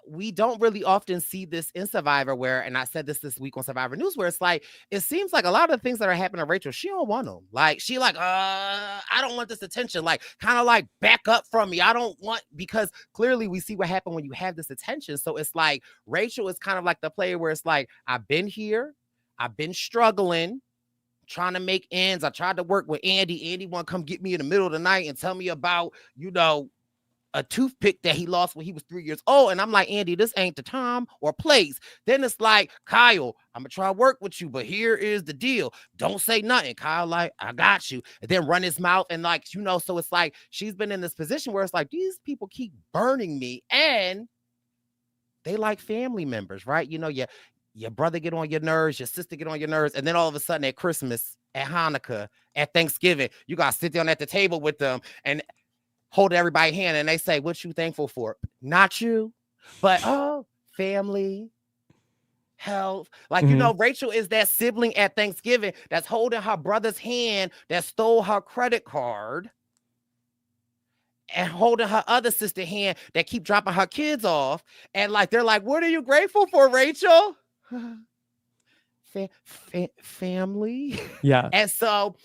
we don't really often see this in Survivor where, and I said this week on Survivor News, where it's like, it seems like a lot of the things that are happening to Rachel, she don't want them. Like, she like, I don't want this attention. Like, kind of like back up from me. I don't want, because clearly we see what happened when you have this attention. So it's like, Rachel is kind of like the player where it's like, I've been here. I've been struggling, trying to make ends. I tried to work with Andy. Andy want to come get me in the middle of the night and tell me about, a toothpick that he lost when he was 3 years old. And I'm like, Andy, this ain't the time or place. Then it's like, Kyle, I'm going to try to work with you, but here is the deal. Don't say nothing. Kyle, like, I got you. And then run his mouth. And like, so it's like, she's been in this position where it's like, these people keep burning me. And they like family members, right? Your brother get on your nerves, your sister get on your nerves, and then all of a sudden at Christmas, at Hanukkah, at Thanksgiving, you got to sit down at the table with them and hold everybody's hand, and they say, what you thankful for? Not you, but, family, health. Like, Rachel is that sibling at Thanksgiving that's holding her brother's hand that stole her credit card and holding her other sister's hand that keep dropping her kids off. And like, they're like, what are you grateful for, Rachel? Family. Yeah. And so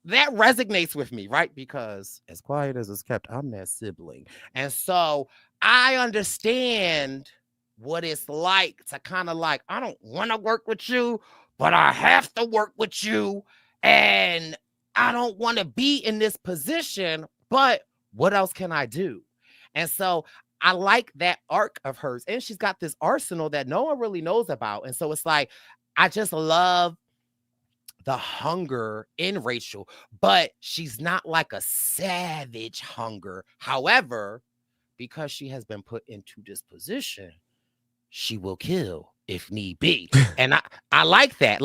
that resonates with me, right? Because as quiet as it's kept, I'm that sibling. And so I understand what it's like to kind of like, I don't want to work with you, but I have to work with you. And I don't want to be in this position, but what else can I do? And so I like that arc of hers. And she's got this arsenal that no one really knows about. And so it's like, I just love the hunger in Rachel, but she's not like a savage hunger. However, because she has been put into this position, she will kill if need be. And I like that.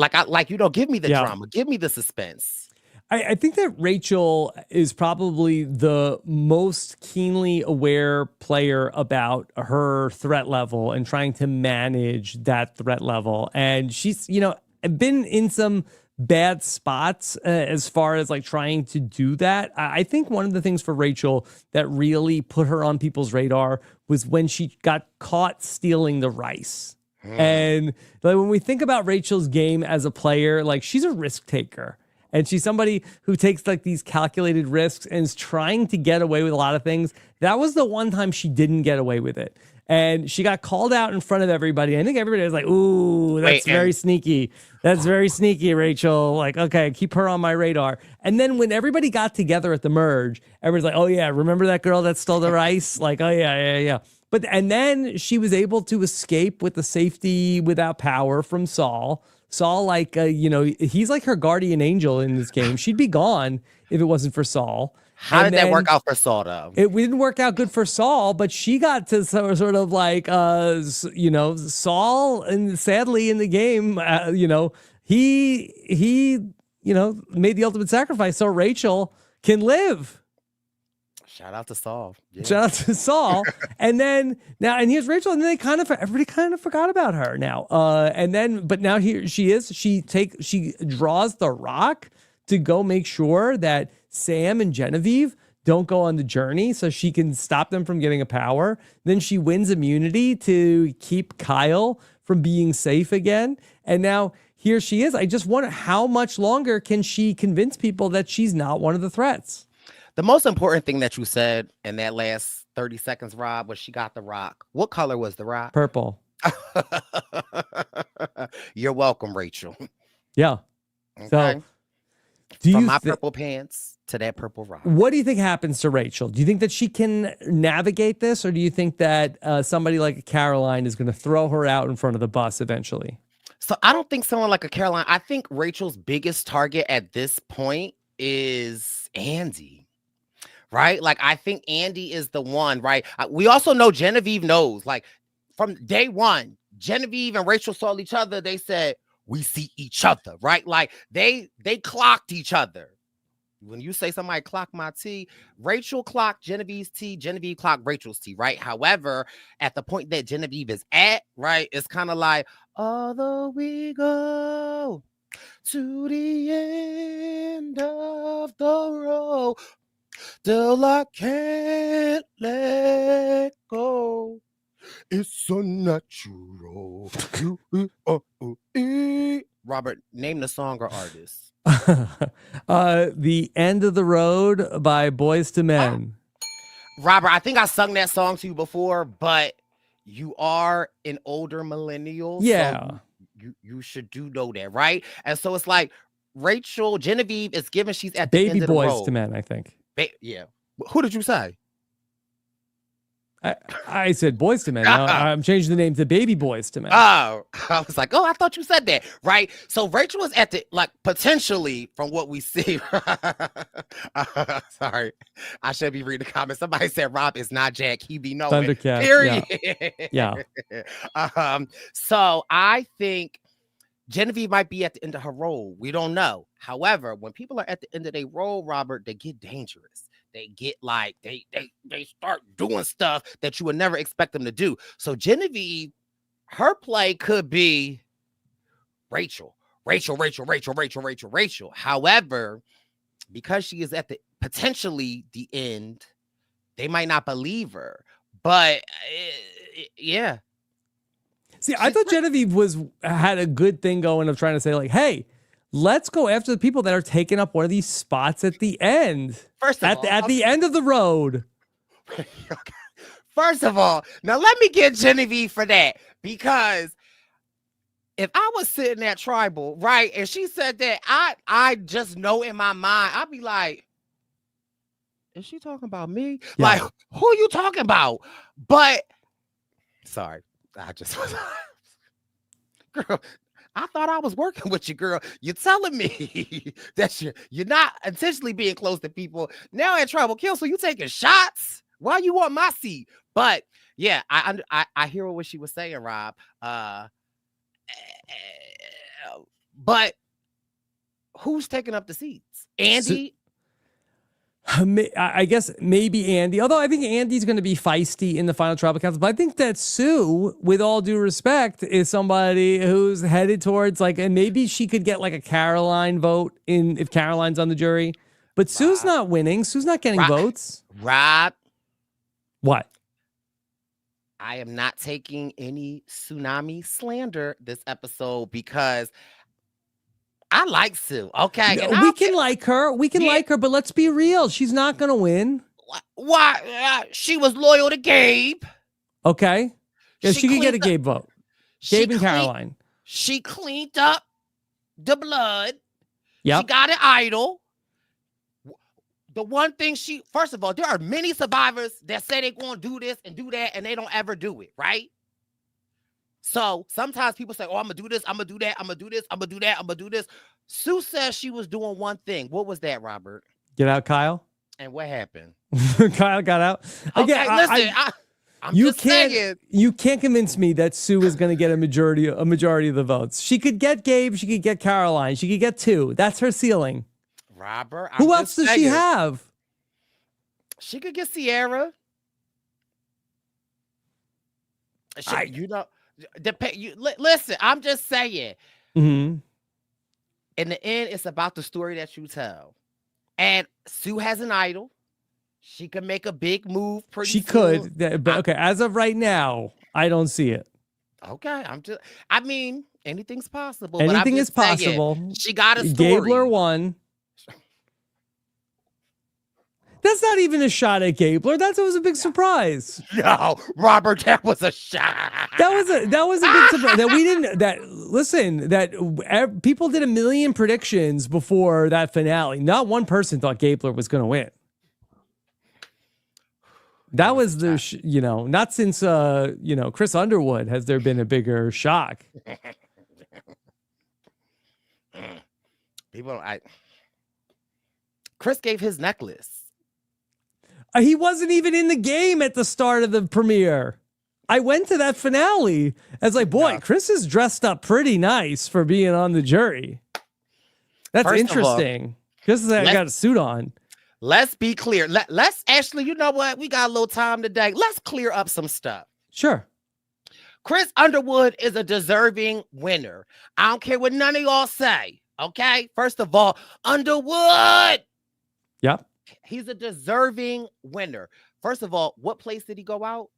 Give me the drama, give me the suspense. I think that Rachel is probably the most keenly aware player about her threat level and trying to manage that threat level. And she's, been in some bad spots as far as like trying to do that. I think one of the things for Rachel that really put her on people's radar was when she got caught stealing the rice. And like when we think about Rachel's game as a player, like she's a risk taker. And she's somebody who takes like these calculated risks and is trying to get away with a lot of things. That was the one time she didn't get away with it. And she got called out in front of everybody. I think everybody was like, ooh, that's very sneaky. That's very sneaky, Rachel. Like, okay, keep her on my radar. And then when everybody got together at the merge, everybody's like, oh yeah, remember that girl that stole the rice? Like, oh yeah. And then she was able to escape with the safety without power from Saul. Saul, he's like her guardian angel in this game. She'd be gone if it wasn't for Saul. How did that work out for Saul, though? It didn't work out good for Saul, but she got to sort of like, Saul, and sadly in the game, he made the ultimate sacrifice so Rachel can live. Shout out to Saul. Yeah. Shout out to Saul. And then now, and here's Rachel, and then everybody kind of forgot about her now. But now here she is. She draws the rock to go make sure that Sam and Genevieve don't go on the journey so she can stop them from getting a power. Then she wins immunity to keep Kyle from being safe again. And now here she is. I just wonder how much longer can she convince people that she's not one of the threats? The most important thing that you said in that last 30 seconds, Rob, was she got the rock. What color was the rock? Purple. You're welcome, Rachel. Yeah. Okay. So from my purple pants to that purple rock. What do you think happens to Rachel? Do you think that she can navigate this, or do you think that somebody like Caroline is going to throw her out in front of the bus eventually? So I don't think someone like a Caroline. I think Rachel's biggest target at this point is Andy. Right? Like, I think Andy is the one, right? We also know Genevieve knows, like, from day one, Genevieve and Rachel saw each other. They said, we see each other, right? Like, they clocked each other. When you say somebody clocked my tea, Rachel clocked Genevieve's tea, Genevieve clocked Rachel's tea, right? However, at the point that Genevieve is at, right, it's kind of like, although we go to the end of the road, till I can't let go. It's so natural. Robert, name the song or artist. The End of the Road by Boys to Men. Robert, I think I sung that song to you before, but you are an older millennial. Yeah. So you should know that, right? And so it's like Rachel, Genevieve is given she's at the end of the road. Baby Boys to Men, I think. Yeah. Who did you say? I said Boys to Men. I'm changing the name to Baby Boys to Men. Oh, I was like, I thought you said that, right? So Rachel is at the, like, potentially, from what we see. Sorry, I should be reading the comments. Somebody said Rob is not Jack. He be knowing. Thundercat. Period. Yeah. So I think Genevieve might be at the end of her role. We don't know. However, when people are at the end of their role, Robert, they get dangerous. They get like, they start doing stuff that you would never expect them to do. So Genevieve, her play could be Rachel. However, because she is at the potentially the end, they might not believe her. But yeah. See, I thought Genevieve had a good thing going of trying to say, like, hey, let's go after the people that are taking up one of these spots at the end. First of all, at the end of the road. First of all, now let me get Genevieve for that, because if I was sitting at Tribal, right, and she said that, I just know in my mind, I'd be like, is she talking about me? Yeah. Like, who are you talking about? But sorry, I just was girl. I thought I was working with you, girl. You're telling me that you're not intentionally being close to people. Now at Tribal Council, you taking shots? Why you want my seat? But yeah, I hear what she was saying, Rob. But who's taking up the seats? Andy? I guess maybe Andy, although I think Andy's going to be feisty in the final Tribal Council. But I think that Sue, with all due respect, is somebody who's headed towards, like, and maybe she could get like a Caroline vote if Caroline's on the jury. But Sue's not winning. Sue's not getting votes. Rob. What? I am not taking any tsunami slander this episode because I like Sue. Okay. And we can like her. We can like her, but let's be real. She's not going to win. Why? She was loyal to Gabe. Okay. Yeah, she could get a Gabe vote. Gabe and Caroline. She cleaned up the blood. Yep. She got an idol. The one thing first of all, there are many survivors that say they're going to do this and do that, and they don't ever do it, right? So sometimes people say, oh, I'm going to do this, I'm going to do that, I'm going to do this, I'm going to do that, I'm going to do this. Sue says she was doing one thing. What was that, Robert? Get out, Kyle? And what happened? Kyle got out. Okay, Again, listen, I'm just saying. You can't convince me that Sue is going to get a majority of the votes. She could get Gabe. She could get Caroline. She could get 2. That's her ceiling. Robert, Who else does she have? She could get Sierra. Listen, I'm just saying. Mm-hmm. In the end, it's about the story that you tell. And Sue has an idol. She could make a big move pretty soon. She could. But okay, as of right now, I don't see it. Okay, I mean, anything's possible. Anything is possible. She got a story. Gabler won. That's not even a shot at Gabler. That was a big surprise. No, Robert, that was a shot. That was a big surprise. That we didn't. That people did a million predictions before that finale. Not one person thought Gabler was going to win. That was not since Chris Underwood has there been a bigger shock. Chris gave his necklace. He wasn't even in the game at the start of the premiere. I went to that finale. I was like, boy, Chris is dressed up pretty nice for being on the jury. That's interesting. Chris has got a suit on. Let's be clear. Let's actually, you know what? We got a little time today. Let's clear up some stuff. Sure. Chris Underwood is a deserving winner. I don't care what none of y'all say. Okay? First of all, Underwood. Yep. He's a deserving winner. First of all, what place did he go out?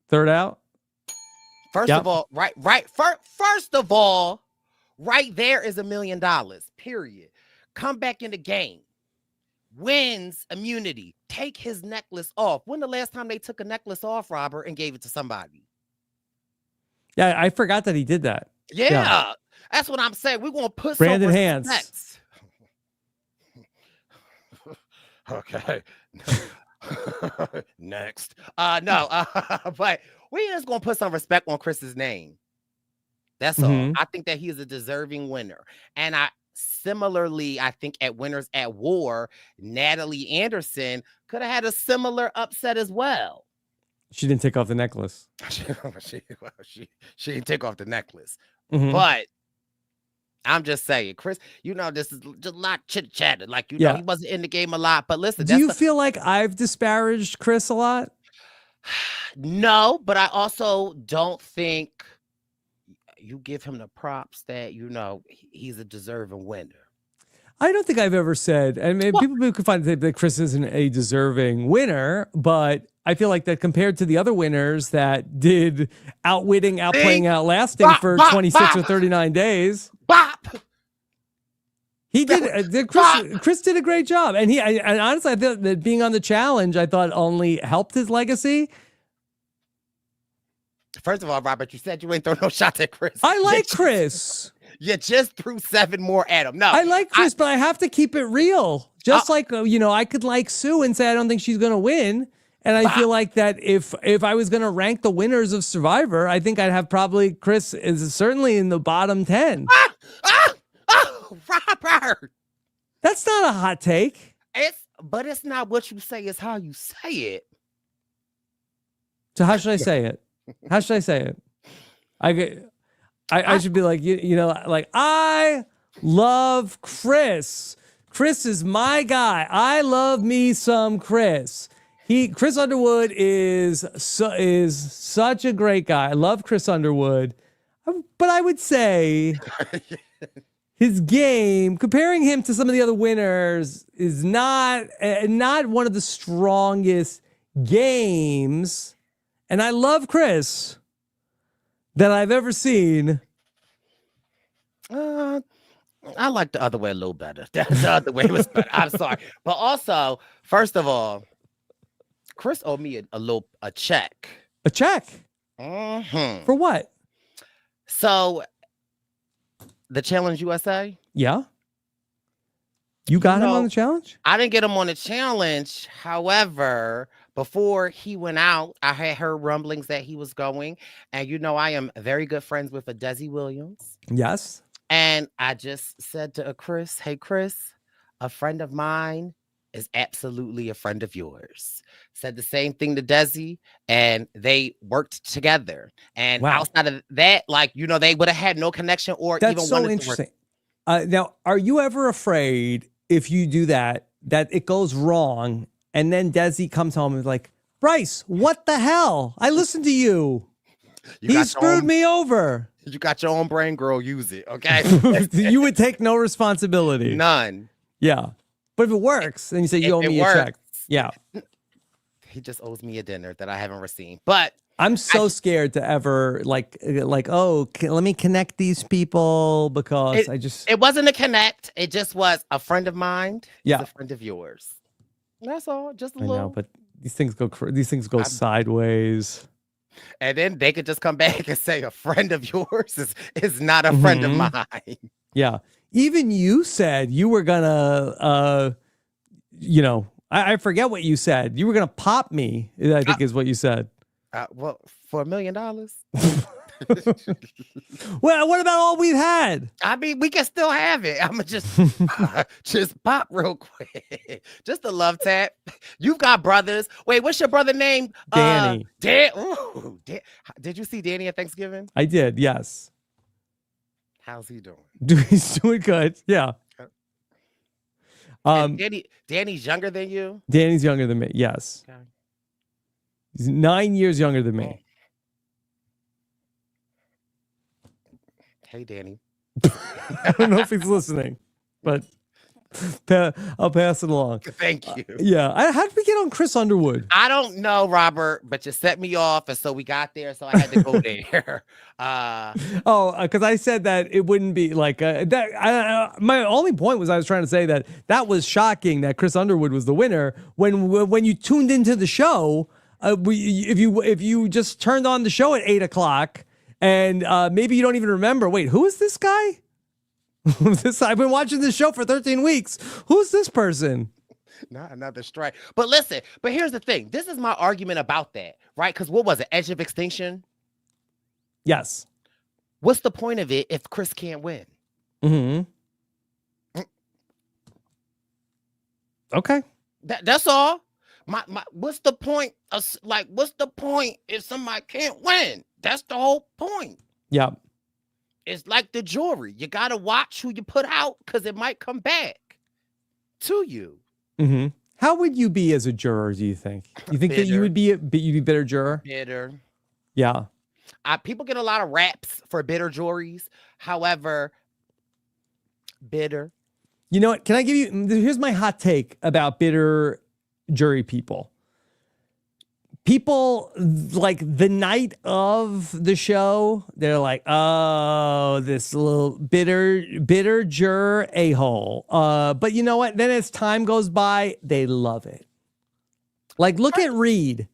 Third out. First of all, first of all, right there is $1 million. Period. Come back in the game. Wins immunity. Take his necklace off. When the last time they took a necklace off, Robert, and gave it to somebody? Yeah, I forgot that he did that. Yeah. That's what I'm saying. We're gonna put Brandon some Hands. respect. Okay. Next. But we just gonna put some respect on Chris's name. That's all. I think that he is a deserving winner. And I think at Winners at War, Natalie Anderson could have had a similar upset as well. She didn't take off the necklace. she didn't take off the necklace. But I'm just saying, Chris, this is just a lot chit-chatted. Like, he wasn't in the game a lot. But listen, do you feel like I've disparaged Chris a lot? No, but I also don't think you give him the props that, he's a deserving winner. I don't think I've ever said, and people could find that Chris isn't a deserving winner, but I feel like that compared to the other winners that did outwitting, outplaying, outlasting for 26 or 39 days. He did. Chris did a great job, and honestly, I thought that being on the challenge, I thought only helped his legacy. First of all, Robert, you said you ain't throw no shots at Chris. I like Chris. You just threw 7 more at him. No, I like Chris, but I have to keep it real. Just like I could like Sue and say I don't think she's going to win. And I feel like that if I was going to rank the winners of Survivor, I think I'd have probably Chris is certainly in the bottom 10. Robert. That's not a hot take. But it's not what you say, it's how you say it. So how should I say it? How should I say it? I should be like, like, I love Chris. Chris is my guy. I love me some Chris. Chris Underwood is such a great guy. I love Chris Underwood. But I would say his game, comparing him to some of the other winners, is not one of the strongest games. And I love Chris that I've ever seen. I like the other way a little better. The other way was better. I'm sorry. But also, first of all, Chris owed me a check. A check? Mm-hmm. For what? So, the Challenge USA? Yeah. You got him on the challenge? I didn't get him on the challenge. However, before he went out, I had heard rumblings that he was going. And I am very good friends with Desi Williams. Yes. And I just said to Chris, hey, Chris, a friend of mine is absolutely a friend of yours. Said the same thing to Desi, and they worked together. And Wow. outside of that, like, they would have had no connection or That's even so wanted to interesting. work. Now, are you ever afraid if you do that it goes wrong and then Desi comes home and is like, Brice, what the hell? I listened to you. He screwed me over. You got your own brain, girl. Use it, okay? You would take no responsibility. None. Yeah. But if it works, then you say you owe me a check. Yeah. He just owes me a dinner that I haven't received. But I'm so scared to ever let me connect these people because it wasn't a connect. It just was a friend of mine. Yeah. A friend of yours. That's all. Just a I little. know, but these things go sideways. And then they could just come back and say a friend of yours is not a friend of mine. Yeah. Even you said you were gonna I forget what you said. You were gonna pop me, I think is what you said. Well, for $1 million. Well, what about all we've had? I mean, we can still have it. I'm gonna just pop real quick. Just a love tap. You've got brothers. Wait, what's your brother name? Danny. Did you see Danny at Thanksgiving? I did, yes. How's he doing? He's doing good. Yeah. Danny's younger than you? Danny's younger than me, yes. Okay. He's 9 years younger than me. Hey, Danny. I don't know if he's listening, but I'll pass it along. Thank you. Yeah. How did we get on Chris Underwood? I don't know, Robert, but you set me off, and so we got there, so I had to go there. Because I said that it wouldn't be like that. My only point was I was trying to say that was shocking that Chris Underwood was the winner when you tuned into the show. If you just turned on the show at 8:00 and maybe you don't even remember. Wait, who is this guy? I've been watching this show for 13 weeks. Who's this person? Not another strike. But listen, here's the thing. This is my argument about that, right? Because what was it? Edge of extinction? Yes. What's the point of it if Chris can't win? Mm-hmm. Okay. That's all. What's the point of what's the point if somebody can't win? That's the whole point. Yeah. It's like the jury. You gotta watch who you put out because it might come back to you. Mm-hmm. How would you be as a juror, do you think? You think bitter. That you'd be a better juror? Bitter. Yeah. People get a lot of raps for bitter juries. However, bitter. You know what? Can I give you, here's my hot take about bitter jury people. People like the night of the show, they're like, oh, this little bitter juror a-hole. But you know what? Then as time goes by, they love it. Like, look at Reed.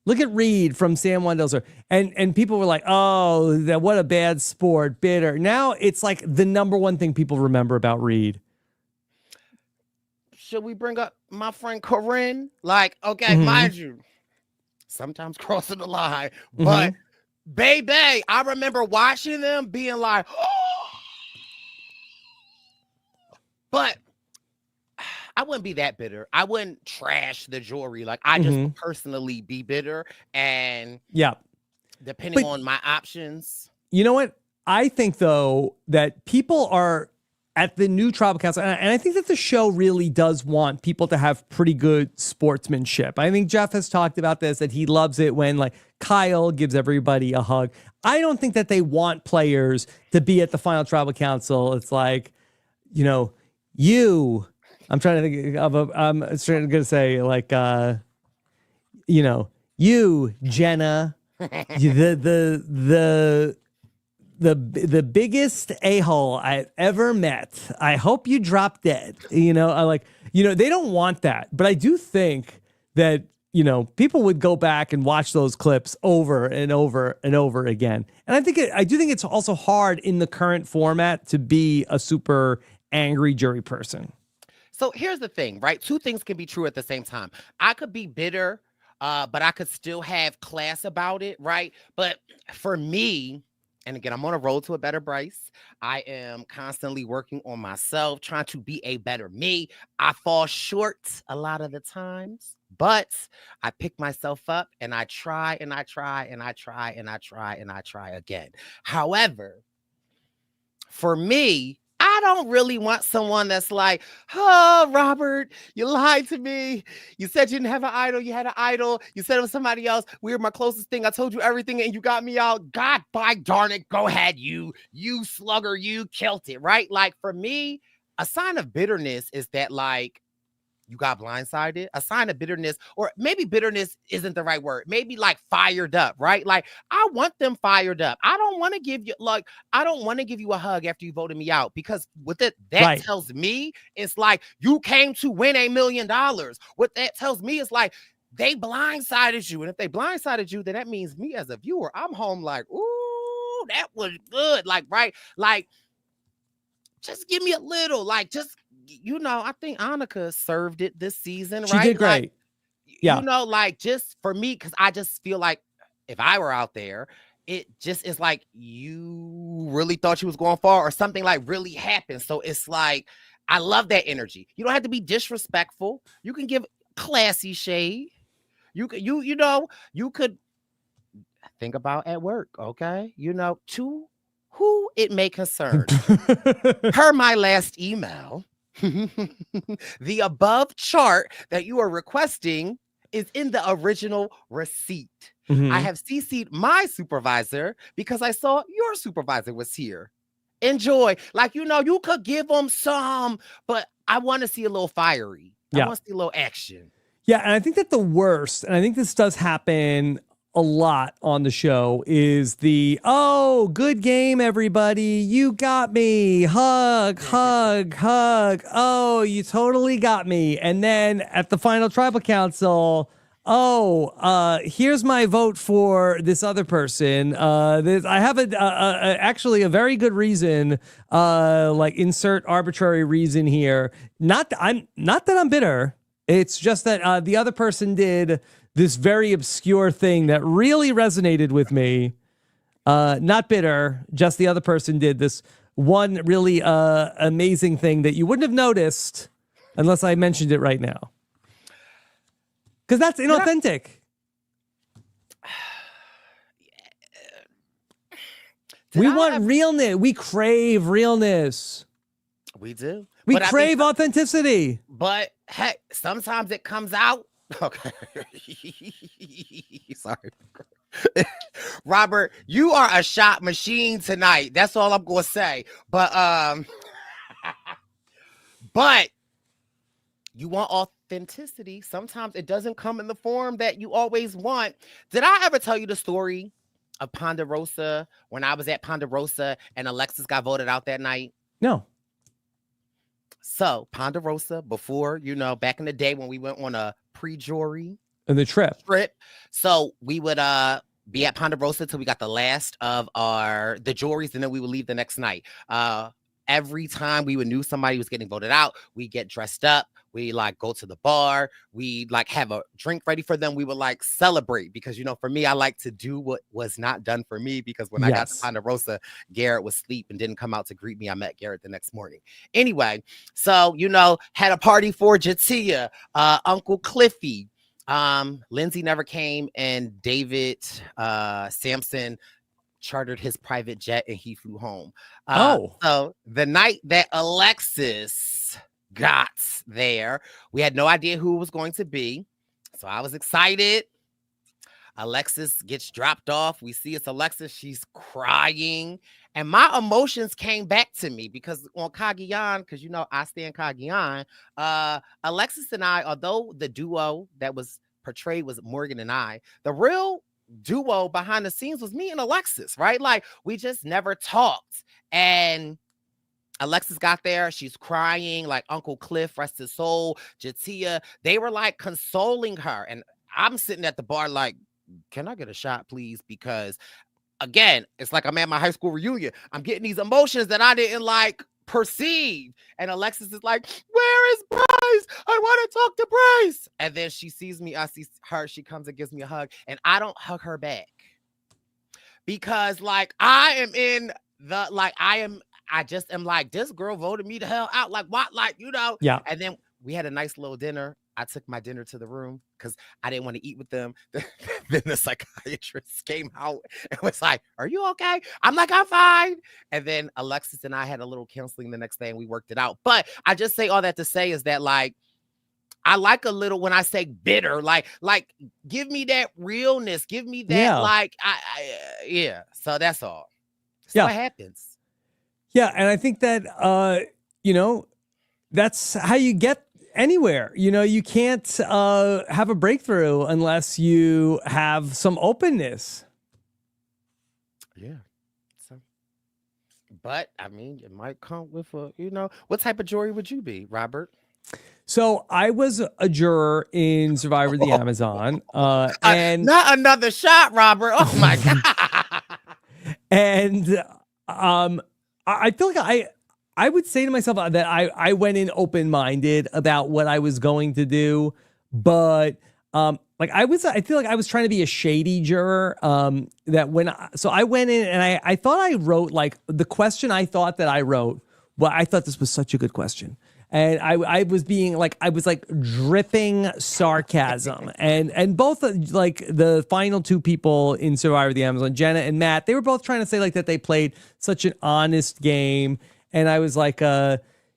Look at Reed from San Juan del Sur. And people were like, oh, what a bad sport, bitter. Now it's like the number one thing people remember about Reed. Should we bring up my friend Corinne? Like, okay, mind you, sometimes crossing the line, but baby, I remember watching them being like, oh. But I wouldn't be that bitter. I wouldn't trash the jury. Like, I just personally be bitter, and depending on my options. You know what? I think though that people are at the new tribal council, and I think that the show really does want people to have pretty good sportsmanship. I think Jeff has talked about this, that he loves it when like Kyle gives everybody a hug. I don't think that they want players to be at the final tribal council. It's like, I'm trying to think of I'm trying to say like, you, Jenna, the biggest a-hole I've ever met. I hope you drop dead. They don't want that. But I do think that, people would go back and watch those clips over and over and over again. And I do think it's also hard in the current format to be a super angry jury person. So here's the thing, right? Two things can be true at the same time. I could be bitter, but I could still have class about it, right? But for me, And again, I'm on a road to a better Brice. I am constantly working on myself, trying to be a better me. I fall short a lot of the times, but I pick myself up and I try and I try and I try and I try and I try again. However, for me, I don't really want someone that's like, oh, Robert, you lied to me. You said you didn't have an idol. You had an idol. You said it was somebody else. We were my closest thing. I told you everything and you got me out. God, by darn it. Go ahead, you slugger, you killed it, right? Like for me, a sign of bitterness is that like, you got blindsided, a sign of bitterness, or maybe bitterness isn't the right word. Maybe like fired up, right? Like I want them fired up. I don't want to give you I don't want to give you a hug after you voted me out because with it, that tells me it's like you came to win $1 million. What that tells me is like they blindsided you. And if they blindsided you, then that means me as a viewer, I'm home like, ooh, that was good. Like, right? Like, just give me a little, like, just, I think Annika served it this season, right? She did great. Like, yeah. Like, just for me, because I just feel like if I were out there, it just is like you really thought you was going far or something like really happened. So it's like, I love that energy. You don't have to be disrespectful. You can give classy shade. You could think about at work, okay? To who it may concern. Per my last email, the above chart that you are requesting is in the original receipt. I have CC'd my supervisor because I saw your supervisor was here. Enjoy. Like, you could give them some, but I want to see a little fiery. I want to see a little action. Yeah, and I think that the worst, and I think this does happen a lot on the show, is the, oh, good game, everybody. You got me. Hug, hug, hug. Oh, you totally got me. And then at the final tribal council, here's my vote for this other person. I have actually a very good reason, like insert arbitrary reason here. Not that I'm bitter. It's just that the other person did this very obscure thing that really resonated with me. Not bitter, just the other person did this one really amazing thing that you wouldn't have noticed unless I mentioned it right now. Because that's inauthentic. We want realness. We crave realness. We do. We crave authenticity. But heck, sometimes it comes out. Okay. Sorry. Robert, you are a shot machine tonight. That's all I'm going to say. But but you want authenticity. Sometimes it doesn't come in the form that you always want. Did I ever tell you the story of Ponderosa when I was at Ponderosa and Alexis got voted out that night? No. So Ponderosa, before, back in the day when we went on a pre-jury and the trip. So we would be at Ponderosa till we got the last of the juries, and then we would leave the next night. Every time we knew somebody was getting voted out, we get dressed up. We like go to the bar. We like have a drink ready for them. We would like celebrate because, for me, I like to do what was not done for me because when I got to Ponderosa, Garrett was asleep and didn't come out to greet me. I met Garrett the next morning. Anyway, so, had a party for Jatia, Uncle Cliffy. Lindsay never came, and David Sampson chartered his private jet and he flew home. So the night that Alexis got there, we had no idea who it was going to be. So I was excited. Alexis gets dropped off. We see it's Alexis. She's crying. And my emotions came back to me because on Cagayan, because I stand Cagayan, Alexis and I, although the duo that was portrayed was Morgan and I, the real duo behind the scenes was me and Alexis, right? Like we just never talked. And Alexis got there. She's crying, like Uncle Cliff, rest his soul, Jatia. They were like consoling her. And I'm sitting at the bar like, can I get a shot, please? Because again, it's like I'm at my high school reunion. I'm getting these emotions that I didn't like perceive. And Alexis is like, where is Brice? I want to talk to Brice. And then she sees me. I see her. She comes and gives me a hug. And I don't hug her back because like I just am like, this girl voted me the hell out. Like, what? Like, Yeah. and then we had a nice little dinner. I took my dinner to the room because I didn't want to eat with them. Then the psychiatrist came out and was like, are you okay? I'm like, I'm fine. And then Alexis and I had a little counseling the next day and we worked it out. But I just say all that to say is that, like, I like a little, when I say bitter, like give me that realness, give me that, Yeah. like, yeah. So that's all. That's Yeah. what happens. Yeah, and I think that that's how you get anywhere. You can't have a breakthrough unless you have some openness. Yeah. So, but I mean, it might come with what type of jury would you be, Robert? So I was a juror in Survivor the Amazon, and not another shot, Robert. Oh my God. And I feel like I would say to myself that I went in open-minded about what I was going to do, but like I feel like I was trying to be a shady juror. So I went in and I thought I wrote, like, the question I thought that I wrote. Well, I thought this was such a good question. And I was being like, I was like dripping sarcasm, and both like the final two people in Survivor the Amazon, Jenna and Matt, they were both trying to say like that they played such an honest game, and I was like,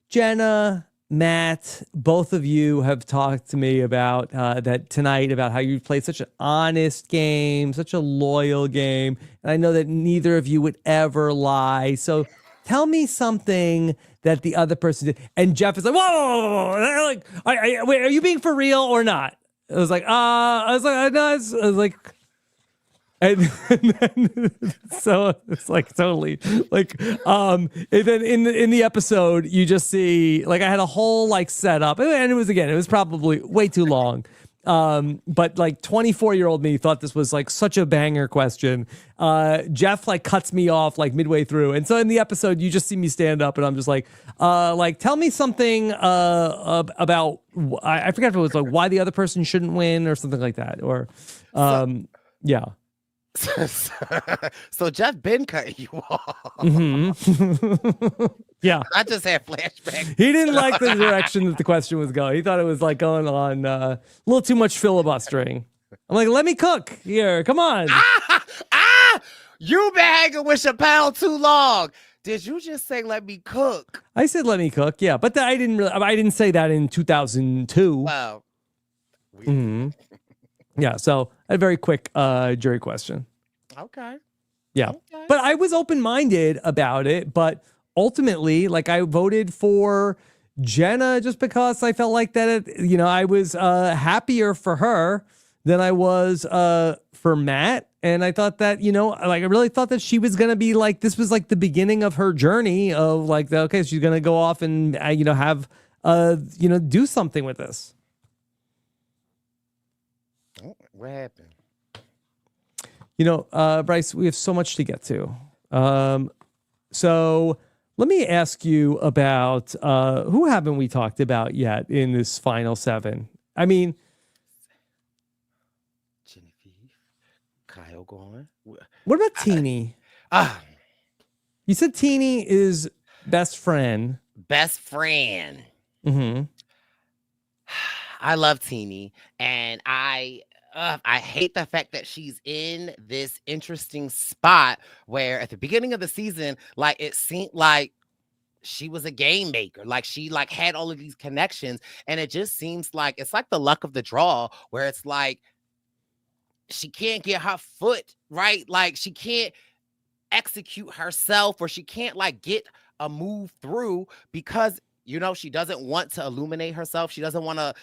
Jenna, Matt, both of you have talked to me about that tonight, about how you played such an honest game, such a loyal game, and I know that neither of you would ever lie. So tell me something that the other person did. And Jeff is like, whoa, like, wait, are you being for real or not? I was like, no, I was like, and then, so it's like totally like, and then in the episode, you just see, like, I had a whole like setup, and it was probably way too long. But like 24-year-old me thought this was like such a banger question. Jeff like cuts me off like midway through. And so in the episode, you just see me stand up and I'm just like tell me something, about, I forgot if it was like why the other person shouldn't win or something like that. Or, yeah. So Jeff been cutting you off. Mm-hmm. Yeah. I just had flashbacks. He didn't like the direction that the question was going. He thought it was like going on a little too much filibustering. I'm like, let me cook here. Come on. You been hanging with Chappell too long. Did you just say let me cook? I said let me cook, yeah, but I didn't say that in 2002. Wow. Yeah, so a very quick jury question. Okay. Yeah. Okay. But I was open-minded about it, but ultimately, like, I voted for Jenna just because I felt like that, I was happier for her than I was for Matt. And I thought that, like, I really thought that she was going to be like, this was like the beginning of her journey of like, okay, she's going to go off and, have, do something with this. What happened? Brice, we have so much to get to. So let me ask you about who haven't we talked about yet in this final 7? I mean, Genevieve, Kyle going. What about Teenie? You said Teenie is best friend. Best friend. Mm-hmm. I love Teenie, and I hate the fact that she's in this interesting spot where at the beginning of the season, like, it seemed like she was a game maker, like she like had all of these connections, and it just seems like it's like the luck of the draw, where it's like she can't get her foot right, like she can't execute herself, or she can't like get a move through because she doesn't want to illuminate herself. She doesn't want to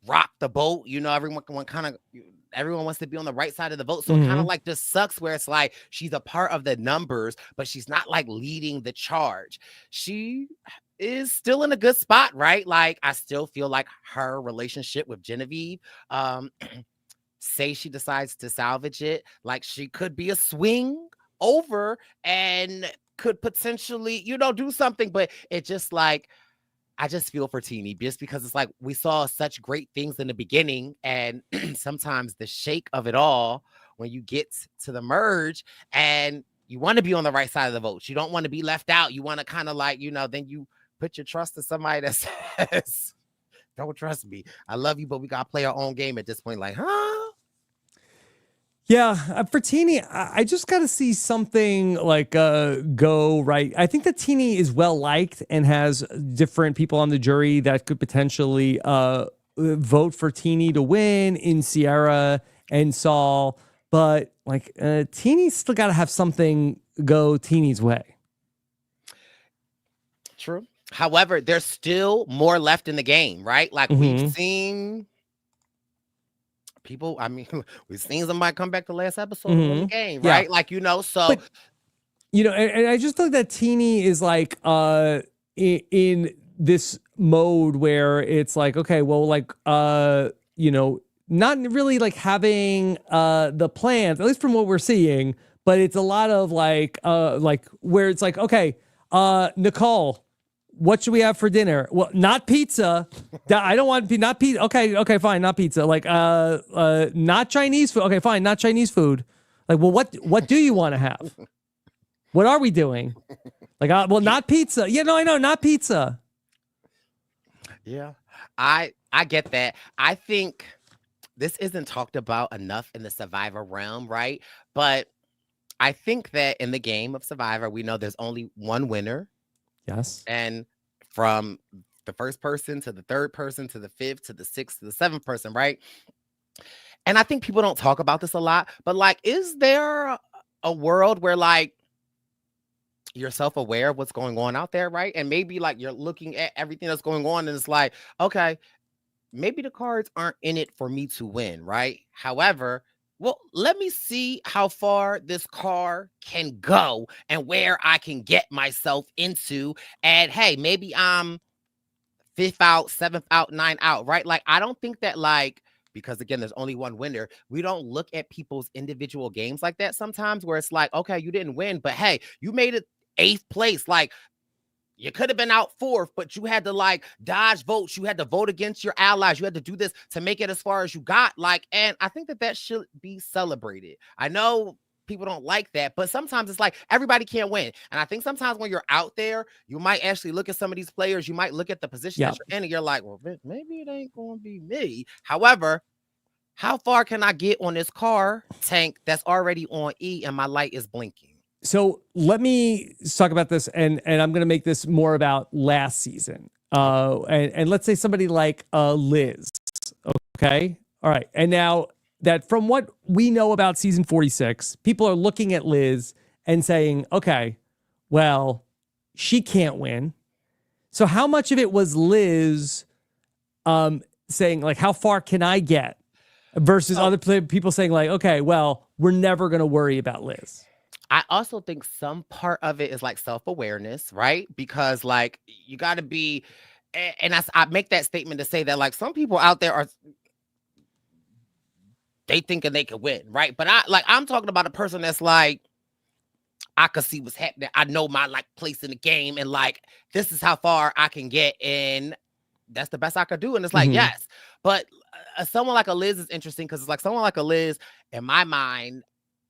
rock the boat. Everyone wants to be on the right side of the vote. So it kind of like just sucks where it's like she's a part of the numbers, but she's not like leading the charge. She is still in a good spot, right? Like, I still feel like her relationship with Genevieve, say she decides to salvage it, like she could be a swing over and could potentially, do something, but it just like, I just feel for Teenie just because it's like we saw such great things in the beginning, and sometimes the shake of it all when you get to the merge and you want to be on the right side of the vote. You don't want to be left out. You want to kind of like, then you put your trust in somebody that says, don't trust me. I love you, but we got to play our own game at this point. Like, huh? Yeah, for Teeny, I just got to see something like go right. I think that Teeny is well liked and has different people on the jury that could potentially vote for Teeny to win in Sierra and Saul. But like Teeny's still got to have something go Teeny's way. True. However, there's still more left in the game, right? Like we've seen people, we've seen somebody come back the last episode of the game, right? Like, so. But, and I just think that Teeny is like in this mode where it's like, okay, well, like, not really like having the plans, at least from what we're seeing, but it's a lot of like where it's like, okay, Nicole, what should we have for dinner? Well, not pizza. I don't want not pizza. Okay, fine, not pizza. Like not Chinese food. Okay, fine, not Chinese food. Like, well, what do you want to have? What are we doing? Like, well, not pizza. Yeah, no, I know, not pizza. Yeah, I get that. I think this isn't talked about enough in the Survivor realm, right? But I think that in the game of Survivor, we know there's only one winner. Yes. And from the first person to the third person to the fifth to the sixth to the seventh person, right? And I think people don't talk about this a lot, but like, is there a world where like you're self-aware of what's going on out there, right? And maybe like you're looking at everything that's going on and it's like, okay, maybe the cards aren't in it for me to win, right? However, well, let me see how far this car can go and where I can get myself into. And hey, maybe I'm 5th out, 7th out, 9th out, right? Like, I don't think that like, because again, there's only one winner. We don't look at people's individual games like that sometimes where it's like, okay, you didn't win, but hey, you made it 8th place. Like, you could have been out 4th, but you had to like dodge votes. You had to vote against your allies. You had to do this to make it as far as you got. Like, and I think that should be celebrated. I know people don't like that, but sometimes it's like everybody can't win. And I think sometimes when you're out there, you might actually look at some of these players. You might look at the position that you're in and you're like, well, maybe it ain't going to be me. However, how far can I get on this car tank that's already on E and my light is blinking? So let me talk about this, and I'm going to make this more about last season. And let's say somebody like Liz. Okay. All right. And now that from what we know about season 46, people are looking at Liz and saying, okay, well, she can't win. So how much of it was Liz saying, like, how far can I get? Versus other people saying, like, okay, well, we're never going to worry about Liz. I also think some part of it is like self-awareness, right? Because like you got to be, and I make that statement to say that like some people out there they thinking they can win, right? But I'm talking about a person that's like, I could see what's happening. I know my like place in the game, and like this is how far I can get, and that's the best I could do. And it's like yes, but someone like a Liz is interesting because it's like someone like a Liz in my mind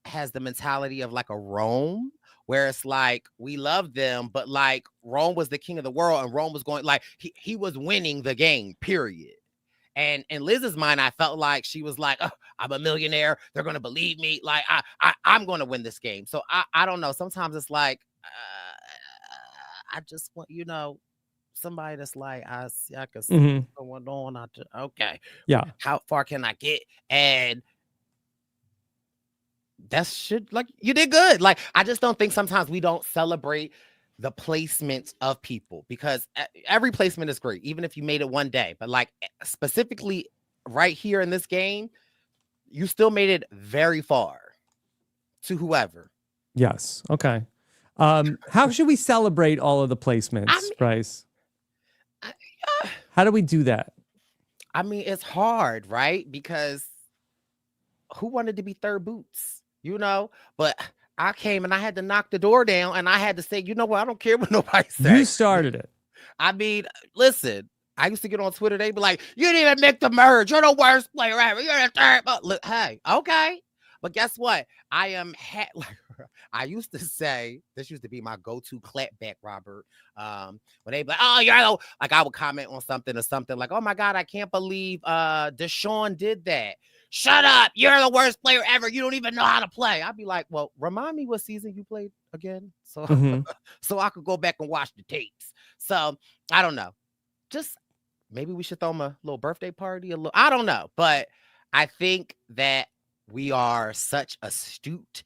has the mentality of like a Rome, where it's like we love them, but like Rome was the king of the world and Rome was going like he was winning the game, period. And in Liz's mind, I felt like she was like, oh, I'm a millionaire. They're going to believe me. Like I'm going to win this game. So I don't know. Sometimes it's like, I just want, somebody that's like, I can see what's going on. Okay. Yeah. How far can I get? And that should, like, you did good. Like, I just don't think sometimes we don't celebrate the placement of people, because every placement is great, even if you made it one day. But like specifically right here in this game, you still made it very far to whoever. Yes. Okay. How should we celebrate all of the placements, Brice? How do we do that? I mean, it's hard, right? Because who wanted to be third boots? But I came and I had to knock the door down and I had to say, you know what? I don't care what nobody says. You started it. I mean, listen, I used to get on Twitter. They be like, you didn't even make the merge. You're the worst player ever. You're the third. Look, hey, okay. But guess what? I am like I used to say this used to be my go-to clapback, Robert. When they be like, oh, you're like I would comment on something or something like, oh my God, I can't believe Deshaun did that. Shut up! You're the worst player ever. You don't even know how to play. I'd be like, well, remind me what season you played again, so so I could go back and watch the tapes. So I don't know. Just maybe we should throw him a little birthday party. I don't know, but I think that we are such astute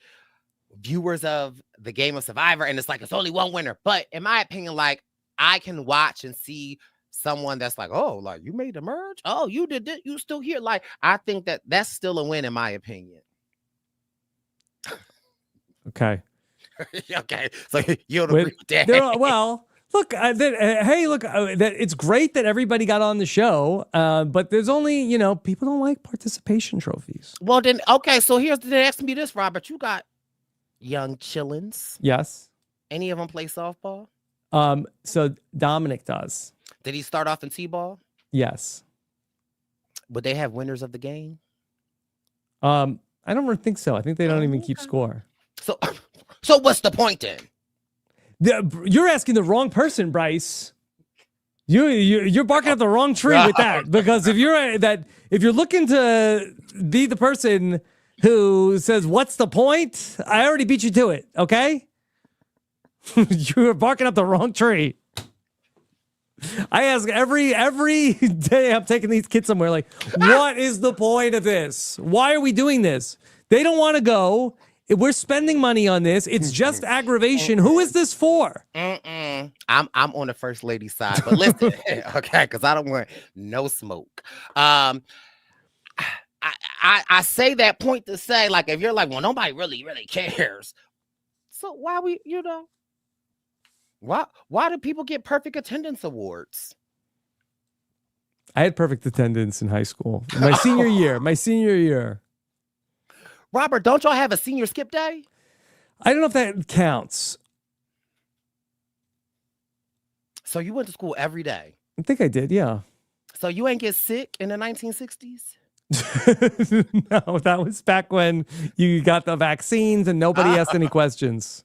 viewers of the game of Survivor, and it's like it's only one winner. But in my opinion, like I can watch and see someone that's like, oh, like you made the merge. Oh, you did it. You still here. Like I think that that's still a win in my opinion. Okay. Okay. So you don't agree with that? Well, look, hey, look, it's great that everybody got on the show, but there's only, people don't like participation trophies. Well, then, okay, so here's the next me this, Robert. You got young chillins. Yes. Any of them play softball? So Dominic does. Did he start off in T-ball? Yes. Would they have winners of the game? I don't really think so. I think they don't even keep score. So what's the point then? You're asking the wrong person, Brice. You're barking up the wrong tree with that, because if you're looking to be the person who says what's the point, I already beat you to it. Okay, you're barking up the wrong tree. I ask every day I'm taking these kids somewhere, like, what is the point of this? Why are we doing this? They don't want to go. We're spending money on this. It's just aggravation. Who is this for? I'm on the first lady side, but listen, okay, because I don't want no smoke. I say that point to say, like, if you're like, well, nobody really cares. So why why do people get perfect attendance awards? I had perfect attendance in high school. My senior year. Robert, don't y'all have a senior skip day? I don't know if that counts. So you went to school every day? I think I did, yeah. So you ain't get sick in the 1960s? No, that was back when you got the vaccines and nobody asked any questions.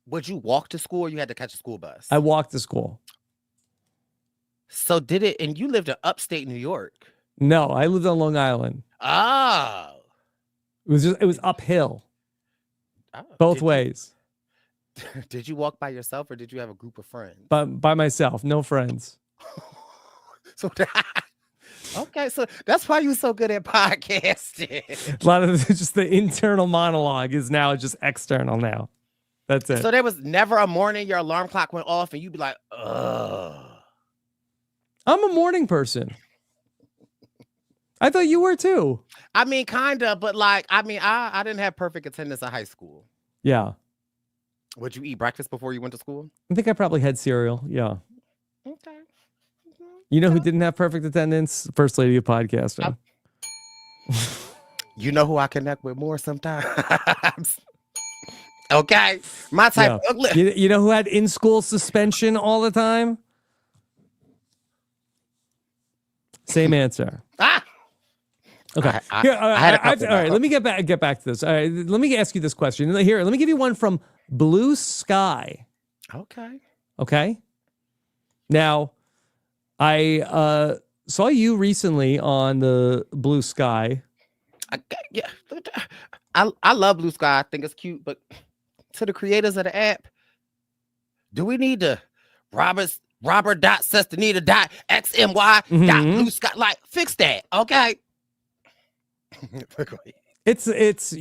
Would you walk to school or you had to catch a school bus? I walked to school. So and you lived in upstate New York? No, I lived on Long Island. Oh. It was uphill. Both ways. Did you walk by yourself or did you have a group of friends? By myself, no friends. Okay, so that's why you're so good at podcasting. A lot of just the internal monologue is now just external now. That's it. So there was never a morning your alarm clock went off and you'd be like, ugh. I'm a morning person. I thought you were too. I mean, kind of, but like, I didn't have perfect attendance in high school. Yeah. Would you eat breakfast before you went to school? I think I probably had cereal. Yeah. Okay. You know who didn't have perfect attendance? First lady of podcasting. You know who I connect with more sometimes? Okay. My type. Yeah. You know who had in-school suspension all the time? Same answer. Okay. All right. Let me get back to this. All right. Let me ask you this question. Here, let me give you one from Blue Sky. Okay. Now, I saw you recently on the Blue Sky. Yeah. I love Blue Sky. I think it's cute, but to the creators of the app, do we need to Robert.Cesternino.xmy.Blue Sky? Like, fix that, okay? It's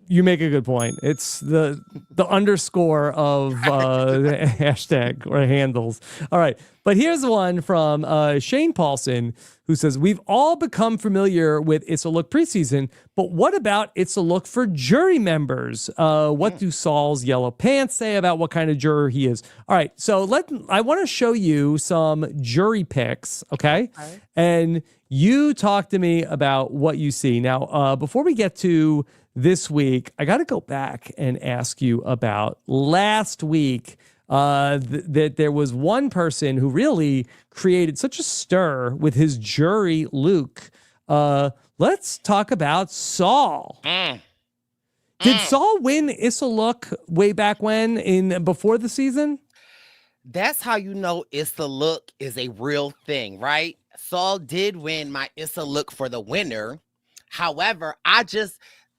you make a good point. It's the underscore of hashtag or handles. All right. But here's one from Shane Paulson, who says, we've all become familiar with It's a Look preseason, but what about It's a Look for jury members? What do Saul's yellow pants say about what kind of juror he is? All right. So I want to show you some jury picks. Okay. And you talk to me about what you see. Now, before we get to this week, I got to go back and ask you about last week. That there was one person who really created such a stir with his jury Luke. Let's talk about Saul. Did Saul win Issa Look way back when before the season? That's how you know Issa Look is a real thing, right? Saul did win my Issa Look for the winner. However,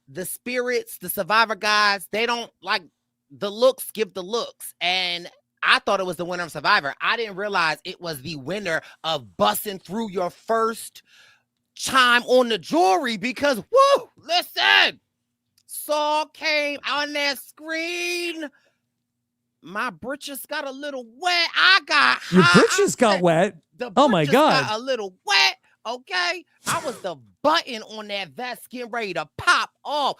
the spirits, the Survivor guys, they don't like the looks, give the looks. And I thought it was the winner of Survivor. I didn't realize it was the winner of busting through your first chime on the jury because, woo, listen, Saul came on that screen. My britches got a little wet. I got hot. Your britches got wet? Oh, my God. Got a little wet, okay? I was the button on that vest getting ready to pop off.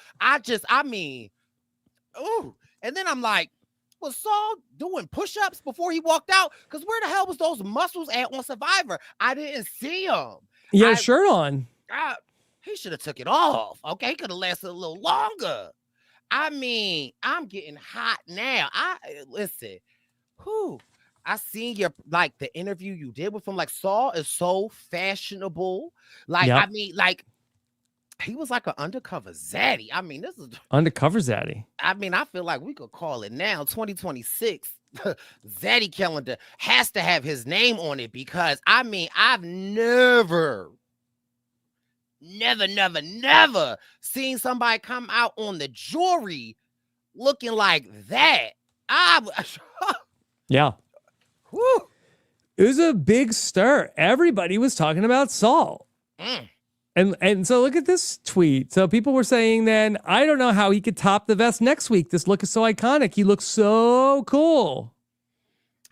Ooh. And then I'm like, was Saul doing push-ups before he walked out? Because where the hell was those muscles at on Survivor? I didn't see them. He had a shirt on. He should have took it off. Okay, he could have lasted a little longer. I mean, I'm getting hot now. Listen. Whew. I seen the interview you did with him. Like, Saul is so fashionable. Like, yep. I mean, like, he was like an undercover zaddy. I mean, this is undercover zaddy. I mean, I feel like we could call it now 2026. Zaddy calendar has to have his name on it because I mean, I've never seen somebody come out on the jury looking like that. Yeah. Whew. It was a big stir. Everybody was talking about Saul. And so look at this tweet. So people were saying then, I don't know how he could top the vest next week. This look is so iconic. He looks so cool.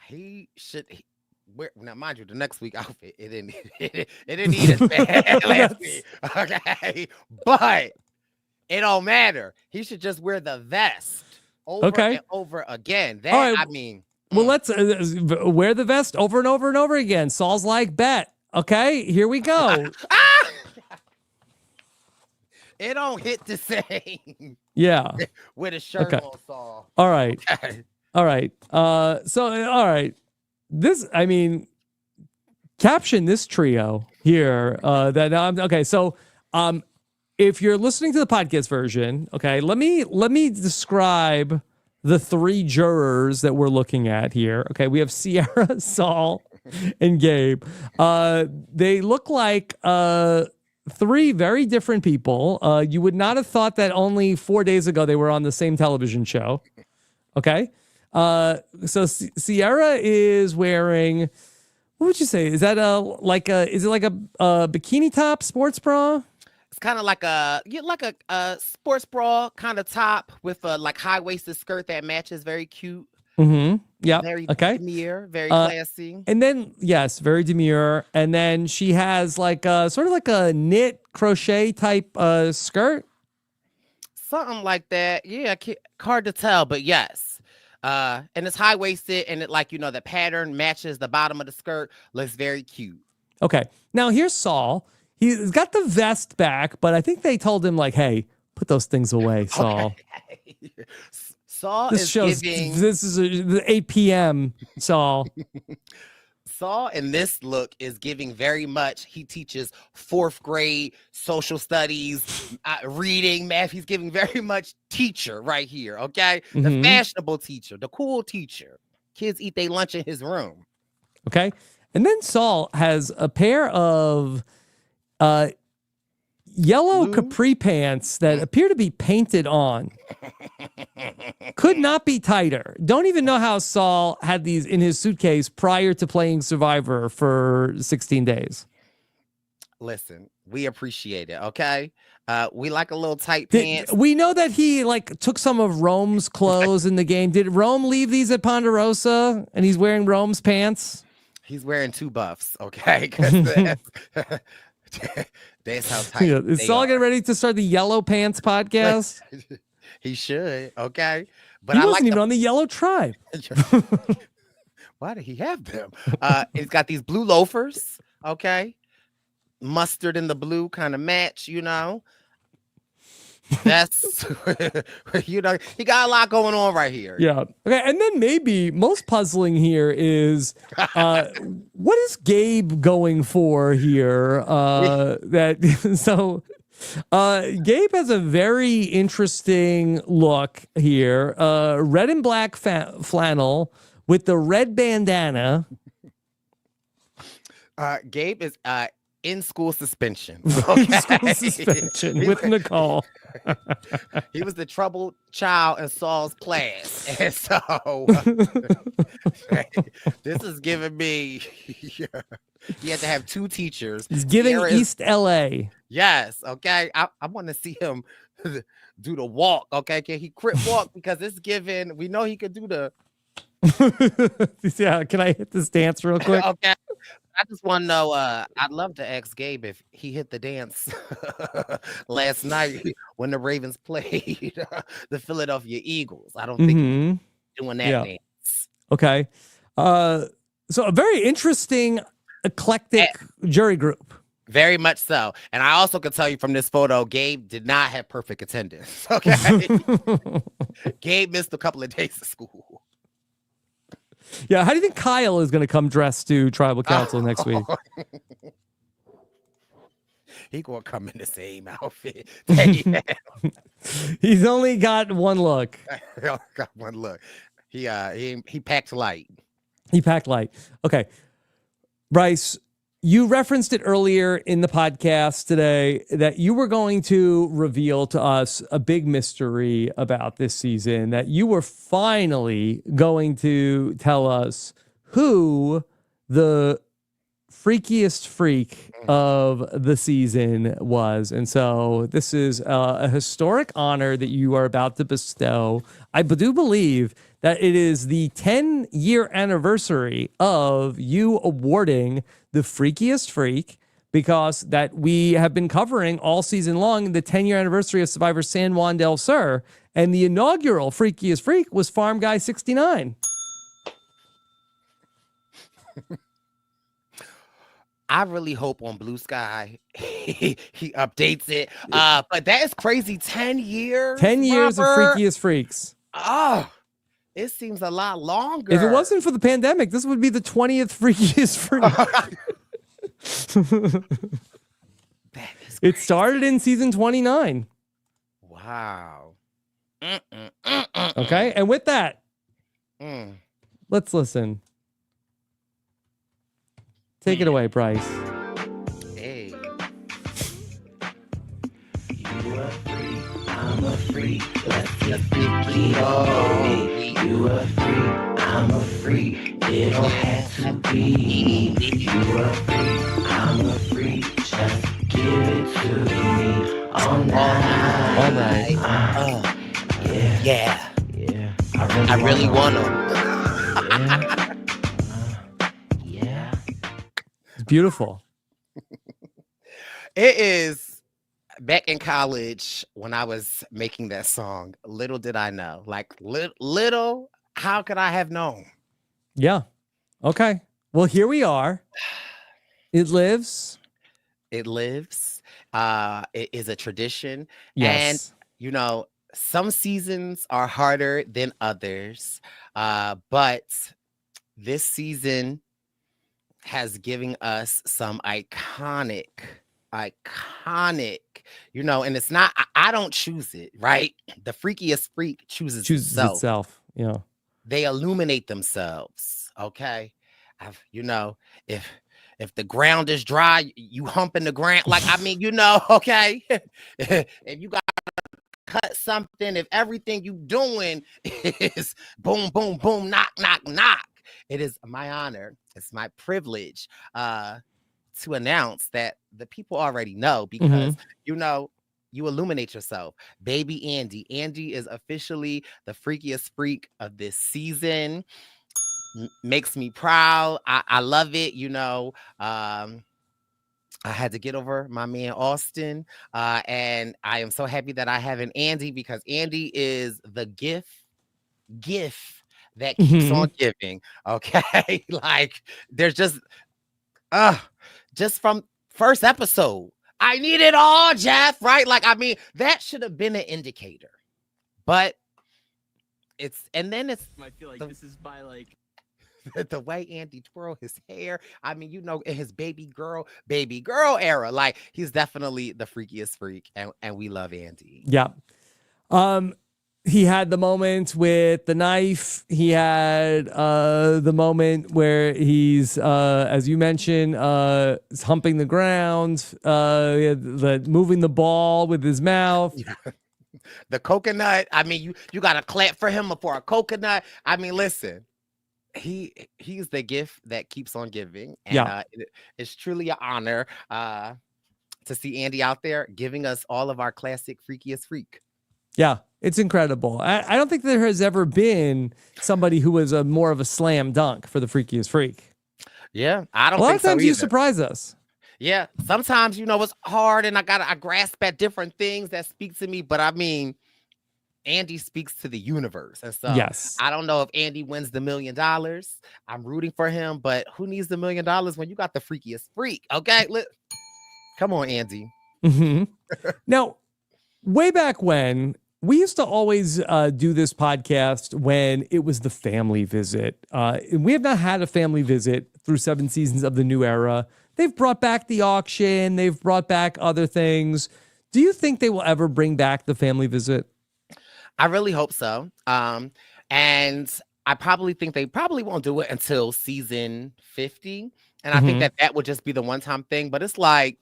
He should. Now, mind you, the next week outfit, it didn't need as bad last week. Okay. But it don't matter. He should just wear the vest over and over again. That, right. I mean. Well, let's wear the vest over and over and over again. Saul's like, bet. Okay, here we go. It don't hit the same. Yeah. With a shirt on, Saul. All right. Okay. All right. All right. This, I mean, caption this trio here. So, if you're listening to the podcast version, okay, let me describe the three jurors that we're looking at here. Okay, we have Sierra, Saul, and Gabe. They look like three very different people. You would not have thought that only 4 days ago they were on the same television show. Okay. So Sierra is wearing, what would you say? Is that is it like a bikini top sports bra? It's kind of like a sports bra kind of top with a like high-waisted skirt that matches. Very cute. Mm-hmm. Yeah. Very demure, very classy. And then, yes, very demure. And then she has like sort of like a knit crochet type skirt. Something like that. Yeah, hard to tell, but yes. And it's high-waisted, and it the pattern matches the bottom of the skirt. Looks very cute. Okay. Now here's Saul. He's got the vest back, but I think they told him hey, put those things away, Saul. Okay. Saul this is shows, giving... This is 8 p.m., Saul. Saul in this look is giving very much. He teaches 4th grade social studies, reading, math. He's giving very much teacher right here, okay? Mm-hmm. The fashionable teacher, the cool teacher. Kids eat their lunch in his room. Okay. And then Saul has a pair of yellow capri pants that appear to be painted on. Could not be tighter. Don't even know how Saul had these in his suitcase prior to playing Survivor for 16 days. Listen, we appreciate it, okay? We like a little tight pants. We know that he took some of Rome's clothes in the game. Did Rome leave these at Ponderosa and he's wearing Rome's pants? He's wearing 2 buffs, okay? That's how tight. Yeah, is Saul getting ready to start the Yellow Pants podcast? He should, okay. But he wasn't even on the Yellow Tribe. Why did he have them? He's got these blue loafers, okay. Mustard and the blue kind of match, That's he got a lot going on right here. Yeah. Okay. And then maybe most puzzling here is what is Gabe going for here? So Gabe has a very interesting look here. Red and black flannel with the red bandana. Gabe is in school suspension. In school suspension with Nicole. He was the troubled child in Saul's class. And so this is giving me he had to have two teachers. He's giving East LA. Yes, okay. I want to see him do the walk. Okay, can he crip walk? Because it's given. We know he could do the. Yeah, can I hit this dance real quick? Okay. I just want to know. I'd love to ask Gabe if he hit the dance last night when the Ravens played the Philadelphia Eagles. I don't think he's doing that dance. Okay. So a very interesting, eclectic jury group. Very much so. And I also can tell you from this photo, Gabe did not have perfect attendance. Okay. Gabe missed a couple of days of school. Yeah, how do you think Kyle is going to come dressed to tribal council next week? He gonna come in the same outfit. He's only got one look. He only got one look. He packed light. He packed light. Okay, Brice, you referenced it earlier in the podcast today that you were going to reveal to us a big mystery about this season, that you were finally going to tell us who the freakiest freak of the season was. And so this is a historic honor that you are about to bestow. I do believe that it is the 10-year anniversary of you awarding the freakiest freak, because that we have been covering all season long, the 10-year anniversary of Survivor San Juan del Sur. And the inaugural freakiest freak was Farm Guy 69. I really hope on Blue Sky he updates it. But that is crazy. 10 years. 10 years of freakiest freaks. Oh, it seems a lot longer. If it wasn't for the pandemic, this would be the 20th freakiest freak. It started in season 29. Wow. Okay, and with that, let's listen. Take it away, Brice. Hey. You a freak, I'm a freak. Let's get freaky. Oh, you a freak, I'm a freak. It don't have to be. You a freak, I'm a freak. Just give it to me all night. All night. Yeah. I really want them. It's beautiful. It is. Back in college when I was making that song, little did I know. Like little, how could I have known? Yeah. Okay. Well, here we are. It lives. It lives. It is a tradition. Yes. And, you know, some seasons are harder than others. But this season has given us some iconic, you know, and it's not, I don't choose it, right? The freakiest freak chooses itself. Yeah. They illuminate themselves. Okay. You know, if the ground is dry, you hump in the ground. Like, I mean, you know, okay. If you got to cut something, if everything you doing is boom, boom, boom, knock, knock, knock, it is my honor. It's my privilege to announce that the people already know, because, you know, you illuminate yourself. Baby Andy. Andy is officially the freakiest freak of this season. Makes me proud. I love it. You know, I had to get over my man Austin. And I am so happy that I have an Andy, because Andy is the gift that keeps on giving. Okay. Like, there's just from first episode, I need it all, Jeff, right? Like, I mean, that should have been an indicator, but I feel like this is by like the way Andy twirl his hair. I mean, in his baby girl era, like he's definitely the freakiest freak, and we love Andy. Yeah. He had the moment with the knife. He had the moment where he's, as you mentioned, humping the ground, moving the ball with his mouth. The coconut. I mean, you got to clap for him for a coconut. I mean, listen, he's the gift that keeps on giving, and it's truly an honor to see Andy out there giving us all of our classic freakiest freak. Yeah, it's incredible. I don't think there has ever been somebody who was more of a slam dunk for the freakiest freak. Yeah, I don't think so. A lot of times you you surprise us. Yeah, sometimes it's hard, and I grasp at different things that speak to me. But I mean, Andy speaks to the universe, and so yes. I don't know if Andy wins the $1 million. I'm rooting for him, but who needs the $1 million when you got the freakiest freak? Okay, come on, Andy. Mm-hmm. Now, way back when, we used to always do this podcast when it was the family visit. We have not had a family visit through 7 seasons of the new era. They've brought back the auction. They've brought back other things. Do you think they will ever bring back the family visit? I really hope so. And I probably think they probably won't do it until season 50. And I think that would just be the one-time thing. But it's like,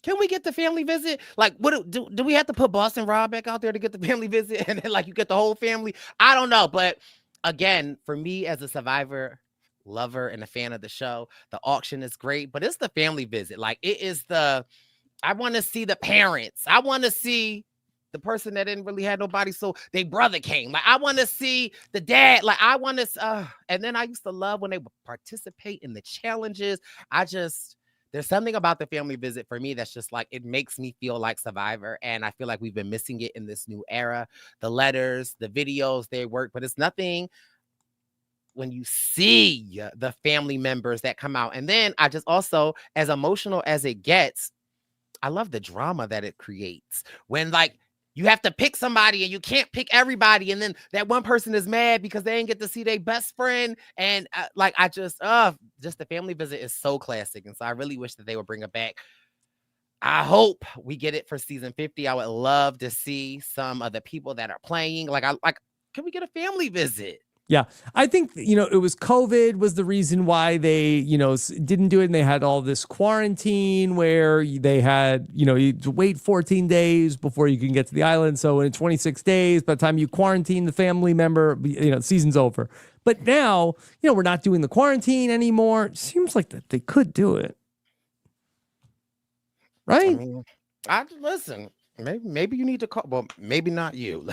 can we get the family visit? Like, what do we have to put Boston Rob back out there to get the family visit? And then like you get the whole family? I don't know. But again, for me as a Survivor lover and a fan of the show, the auction is great, but it's the family visit. Like it is I want to see the parents. I want to see the person that didn't really have nobody, so their brother came. Like I want to see the dad. Like I want to, and then I used to love when they would participate in the challenges. There's something about the family visit for me that's just like, it makes me feel like Survivor. And I feel like we've been missing it in this new era. The letters, the videos, they work, but it's nothing when you see the family members that come out. And then I just also, as emotional as it gets, I love the drama that it creates when like you have to pick somebody and you can't pick everybody. And then that one person is mad because they didn't get to see their best friend. And just the family visit is so classic. And so I really wish that they would bring it back. I hope we get it for season 50. I would love to see some of the people that are playing. Can we get a family visit? Yeah, I think, it was COVID was the reason why they, didn't do it. And they had all this quarantine where they had, you wait 14 days before you can get to the island. So in 26 days, by the time you quarantine the family member, season's over. But now, we're not doing the quarantine anymore. It seems like that they could do it. Right? Listen. Maybe you need to call. Well, maybe not you.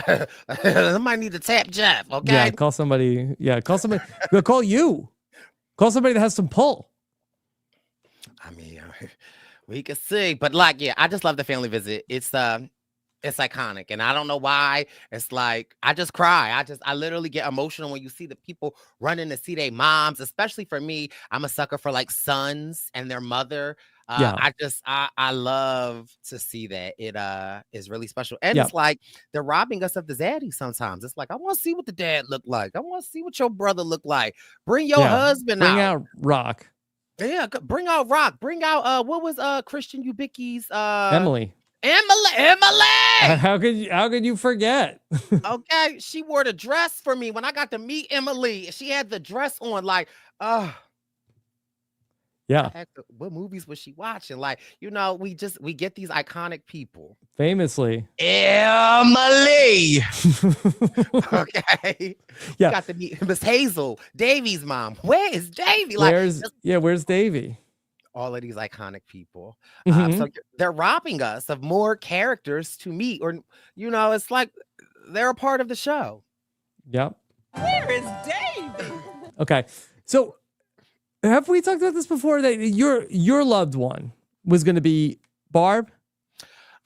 I might need to tap Jeff. Okay. Yeah, call somebody. Yeah, call somebody. Call you. Call somebody that has some pull. I mean, we can see, but I just love the family visit. It's iconic, and I don't know why. It's like I just cry. I literally get emotional when you see the people running to see their moms. Especially for me, I'm a sucker for like sons and their mother. I love to see that. It is really special. And it's like they're robbing us of the zaddy sometimes. It's like, I want to see what the dad look like. I want to see what your brother look like. Bring your husband out. Bring out Rock. Yeah, bring out Rock. Bring out what was Christian Ubicki's Emily. How could you forget? Okay, she wore the dress for me when I got to meet Emily. She had the dress on, like, yeah. What movies was she watching? Like, we get these iconic people. Famously. Emily. Okay. Yeah. Got to meet Miss Hazel, Davy's mom. Where is Davy? Where's Davy? All of these iconic people. Mm-hmm. So they're robbing us of more characters to meet, or, it's like they're a part of the show. Yep. Where is Davy? Okay. So have we talked about this before, that your loved one was going to be Barb?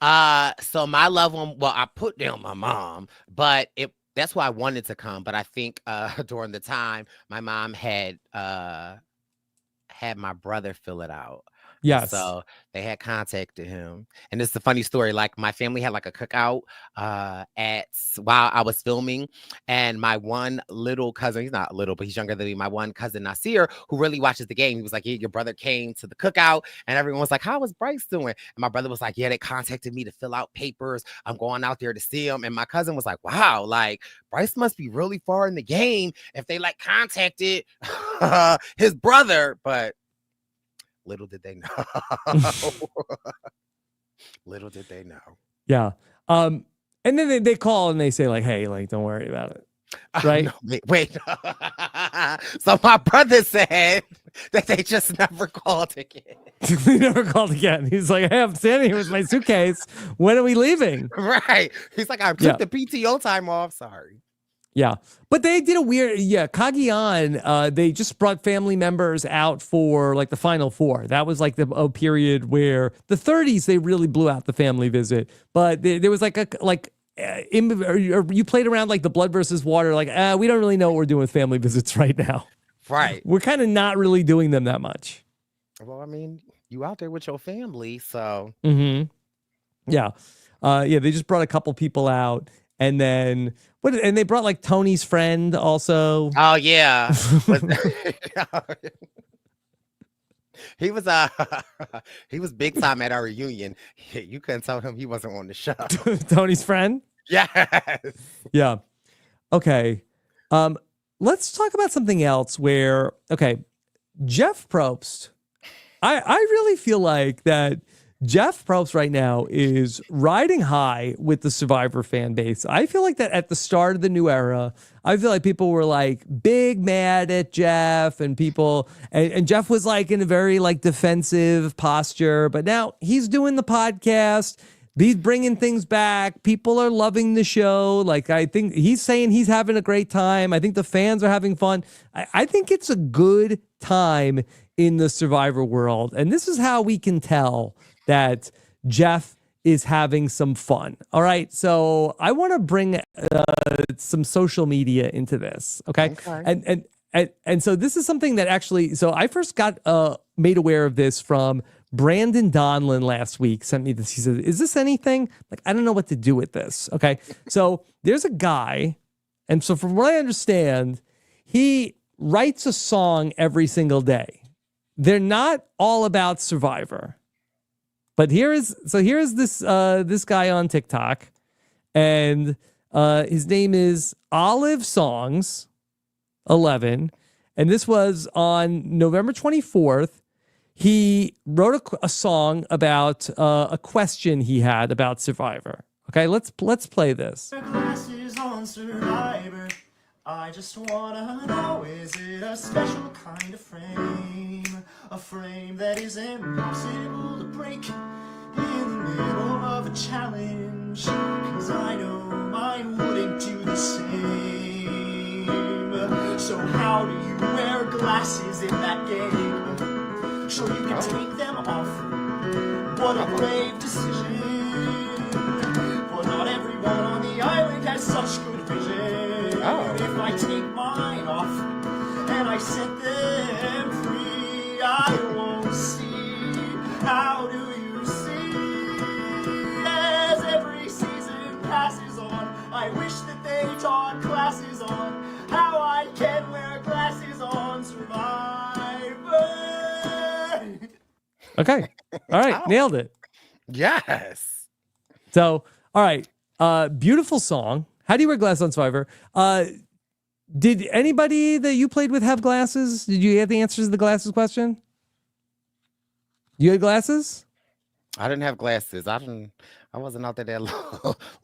So my loved one, well, I put down my mom, but that's why I wanted to come. But I think during the time my mom had my brother fill it out. Yes. So they had contacted him. And it's a funny story. Like my family had like a cookout while I was filming. And my one little cousin, he's not little, but he's younger than me, my one cousin Nasir, who really watches the game. He was like, yeah, your brother came to the cookout. And everyone was like, how is Brice doing? And my brother was like, yeah, they contacted me to fill out papers. I'm going out there to see him. And my cousin was like, wow, like Brice must be really far in the game if they like contacted his brother. But little did they know. Little did they know. Yeah. And then they call and they say like, hey, like, don't worry about it. Right? No, wait. So my brother said that they just never called again. They never called again. He's like, hey, I'm standing here with my suitcase. When are we leaving? Right. He's like, I took the PTO time off. Sorry. Yeah. But they did a weird, Cagayan, they just brought family members out for like the Final Four. That was like the period where the 30s, they really blew out the family visit. But there was you played around like the blood versus water, like, we don't really know what we're doing with family visits right now. Right. We're kind of not really doing them that much. Well, I mean, you out there with your family, so. Mm-hmm. Yeah. They just brought a couple people out. And then and they brought like Tony's friend also. Oh yeah. He was big time at our reunion. You couldn't tell him he wasn't on the show. Tony's friend? Yes. Yeah. Okay. Let's talk about something else where, Jeff Probst. I really feel like that Jeff Probst right now is riding high with the Survivor fan base. I feel like that at the start of the new era, I feel like people were like big mad at Jeff and Jeff was like in a very like defensive posture, but now he's doing the podcast. He's bringing things back. People are loving the show. Like, I think he's saying he's having a great time. I think the fans are having fun. I think it's a good time in the Survivor world. And this is how we can tell that Jeff is having some fun. All right. So I want to bring some social media into this. Okay. And so this is something that actually, so I first got made aware of this from Brandon Donlin last week. Sent me this. He said, is this anything? Like, I don't know what to do with this. Okay. So there's a guy. And so from what I understand, he writes a song every single day. They're not all about Survivor. But here is this guy on TikTok, and his name is Olive Songs 11, and this was on November 24th. He wrote a song about a question he had about Survivor. Okay, let's play this. Glasses on Survivor. I just wanna know, is it a special kind of frame? A frame that is impossible to break in the middle of a challenge? 'Cause I know mine wouldn't do the same. So how do you wear glasses in that game? Sure, you can take them off. What a brave decision. For not everyone on the island has such good vision. If I take mine off and I set them free, I won't see. How do you see? As every season passes on, I wish that they taught classes on how I can wear glasses on Survivor. Okay. All right. Nailed it. Yes. So, all right. Beautiful song. How do you wear glasses on Survivor? Did anybody that you played with have glasses? Did you have the answers to the glasses question? You had glasses? I didn't have glasses. I wasn't out there that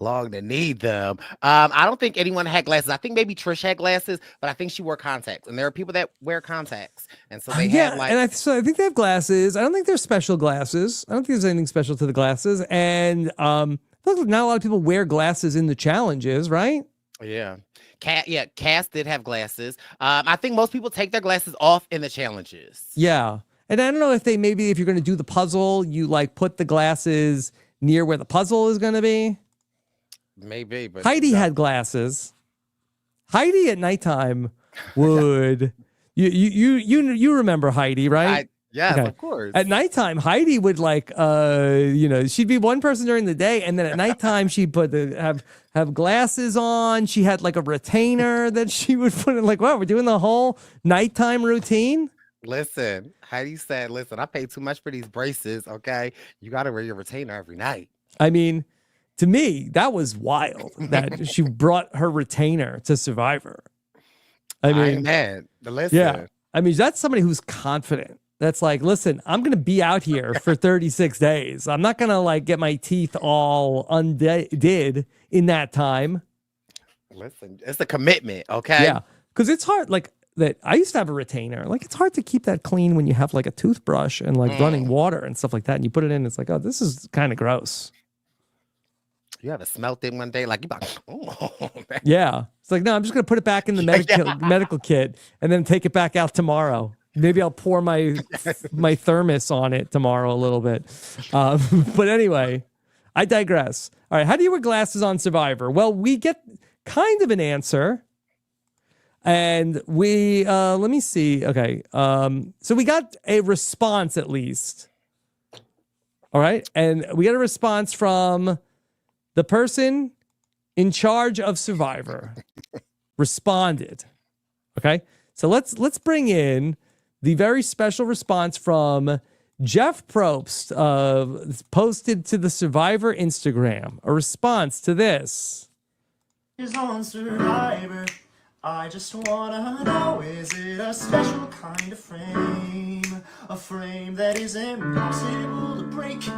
long to need them. I don't think anyone had glasses. I think maybe Trish had glasses, but I think she wore contacts. And there are people that wear contacts, and so they had like. And I think they have glasses. I don't think they're special glasses. I don't think there's anything special to the glasses. And look, not a lot of people wear glasses in the challenges, right? Yeah. Cass did have glasses. I think most people take their glasses off in the challenges. Yeah. And I don't know if if you're going to do the puzzle, you like put the glasses near where the puzzle is going to be. Maybe, but Heidi had glasses. Heidi at nighttime would you remember Heidi, right? Yes, Okay. of course. At nighttime, Heidi would like, she'd be one person during the day, and then at nighttime she'd put have glasses on. She had like a retainer that she would put in. Like, wow, we're doing the whole nighttime routine. Listen, Heidi said, listen, I paid too much for these braces, okay? You got to wear your retainer every night. I mean, to me, that was wild that she brought her retainer to Survivor. I mean, man, listen. yeah. I mean, that's somebody who's confident. That's like, listen, I'm going to be out here for 36 days. I'm not going to like get my teeth all undid in that time. Listen, it's a commitment, okay? Yeah. Because it's hard. Like that. I used to have a retainer. Like it's hard to keep that clean when you have like a toothbrush and like running water and stuff like that. And you put it in, it's like, oh, this is kind of gross. You ever smelt it one day? Like, you about, oh, man. Yeah. It's like, no, I'm just going to put it back in the medical kit and then take it back out tomorrow. Maybe I'll pour my thermos on it tomorrow a little bit. But anyway, I digress. All right. How do you wear glasses on Survivor? Well, we get kind of an answer. And we, let me see. Okay. So we got a response at least. All right. And we got a response from the person in charge of Survivor. Responded. Okay. So let's bring in the very special response from Jeff Probst, posted to the Survivor Instagram. A response to this. Is on Survivor. I just wanna know, is it a special kind of frame? A frame that is impossible to break in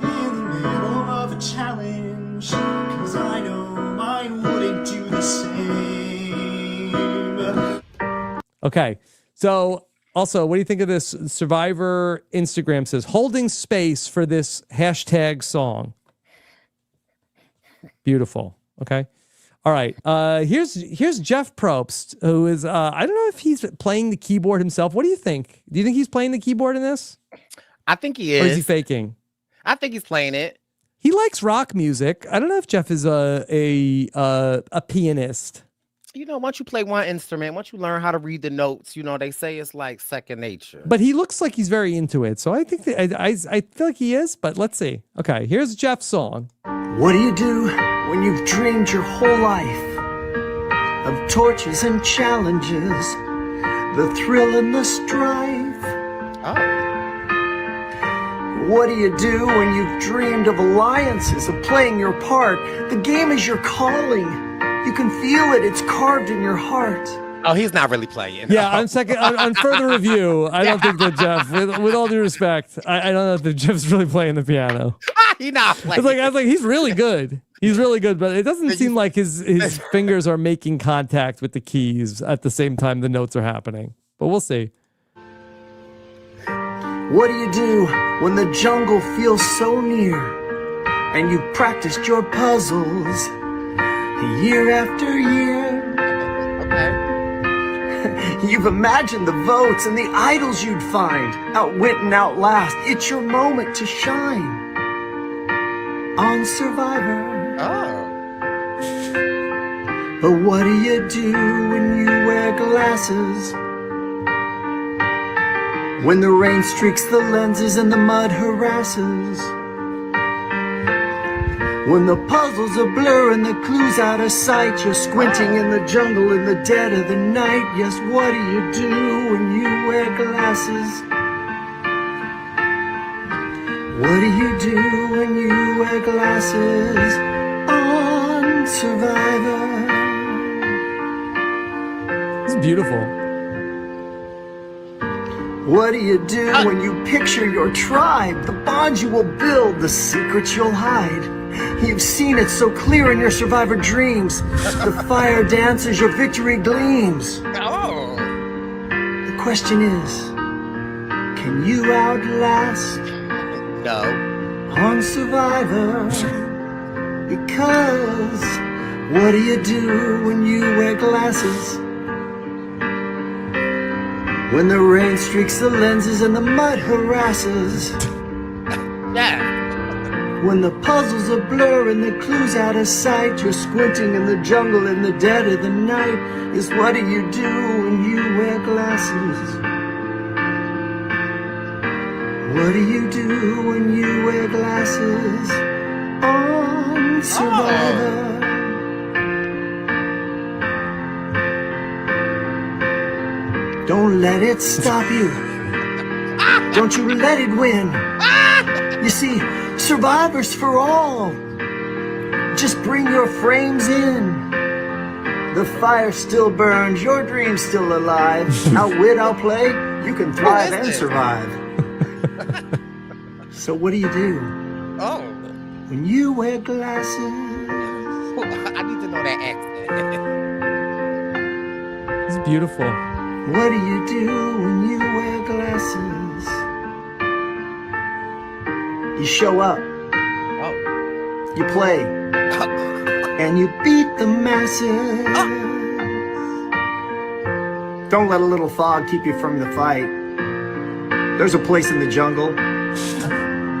the middle of a challenge? 'Cause I know mine wouldn't do the same. Okay. So also, what do you think of this? Survivor Instagram says, holding space for this hashtag song. Beautiful. Okay. All right. Here's Jeff Probst, who is, I don't know if he's playing the keyboard himself. What do you think? Do you think he's playing the keyboard in this? I think he is. Or is he faking? I think he's playing it. He likes rock music. I don't know if Jeff is a pianist. You know, once you play one instrument, once you learn how to read the notes, you know, they say it's like second nature. But he looks like he's very into it. So I think that I feel like he is, but let's see. Okay, here's Jeff's song. What do you do when you've dreamed your whole life of torches and challenges, the thrill and the strife? Oh. What do you do when you've dreamed of alliances, of playing your part? The game is your calling. You can feel it. It's carved in your heart. Oh, he's not really playing. Yeah, on further review, I don't think that Jeff, with all due respect, I don't know that Jeff's really playing the piano. He's not playing. I was like, he's really good. He's really good, but it doesn't seem like his fingers are making contact with the keys at the same time the notes are happening. But we'll see. What do you do when the jungle feels so near and you've practiced your puzzles year after year? You've imagined the votes and the idols you'd find, outwit and outlast. It's your moment to shine on Survivor. Oh. But what do you do when you wear glasses? When the rain streaks the lenses and the mud harasses? When the puzzles are blur and the clues out of sight, you're squinting in the jungle in the dead of the night. Yes, what do you do when you wear glasses? What do you do when you wear glasses on Survivor? It's beautiful. What do you do when you picture your tribe? The bonds you will build, the secrets you'll hide. You've seen it so clear in your Survivor dreams. The fire dances, your victory gleams. Oh. The question is, can you outlast No. on Survivor? Because what do you do when you wear glasses? When the rain streaks the lenses and the mud harasses? Yeah. When the puzzles are blur and the clues out of sight, you're squinting in the jungle in the dead of the night. Is what do you do when you wear glasses What do you do when you wear glasses on Survivor? Don't let it stop you. Don't you let it win. You see, Survivor's for all. Just bring your frames in. The fire still burns, your dream's still alive. Outwit, outplay, you can thrive and survive. So what do you do Oh, when you wear glasses? I need to know that accent. It's beautiful. What do you do when you wear glasses? You show up, Oh. you play, and you beat the masses. Don't let a little fog keep you from the fight. There's a place in the jungle.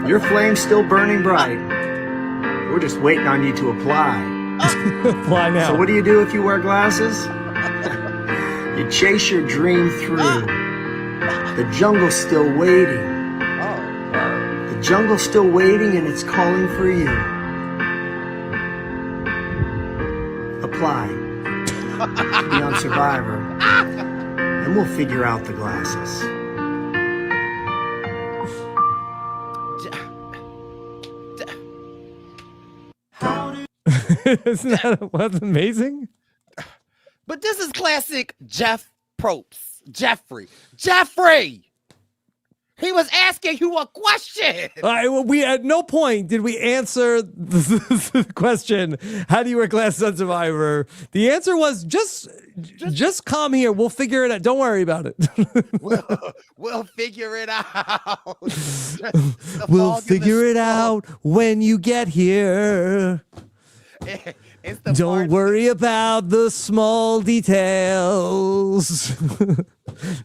Your flame's still burning bright. We're just waiting on you to apply. Fly now. So what do you do if you wear glasses? You chase your dream through. The jungle's still waiting. The jungle's still waiting and it's calling for you. Apply. Be on Survivor. And we'll figure out the glasses. Isn't that what's amazing? But this is classic Jeff Probst. Jeffrey! He was asking you a question. We at no point did we answer the question, how do you wear glasses on Survivor? The answer was just come here. We'll figure it out. Don't worry about it. We'll figure it out. We'll figure it out when you get here. It's the Don't worry about the small details.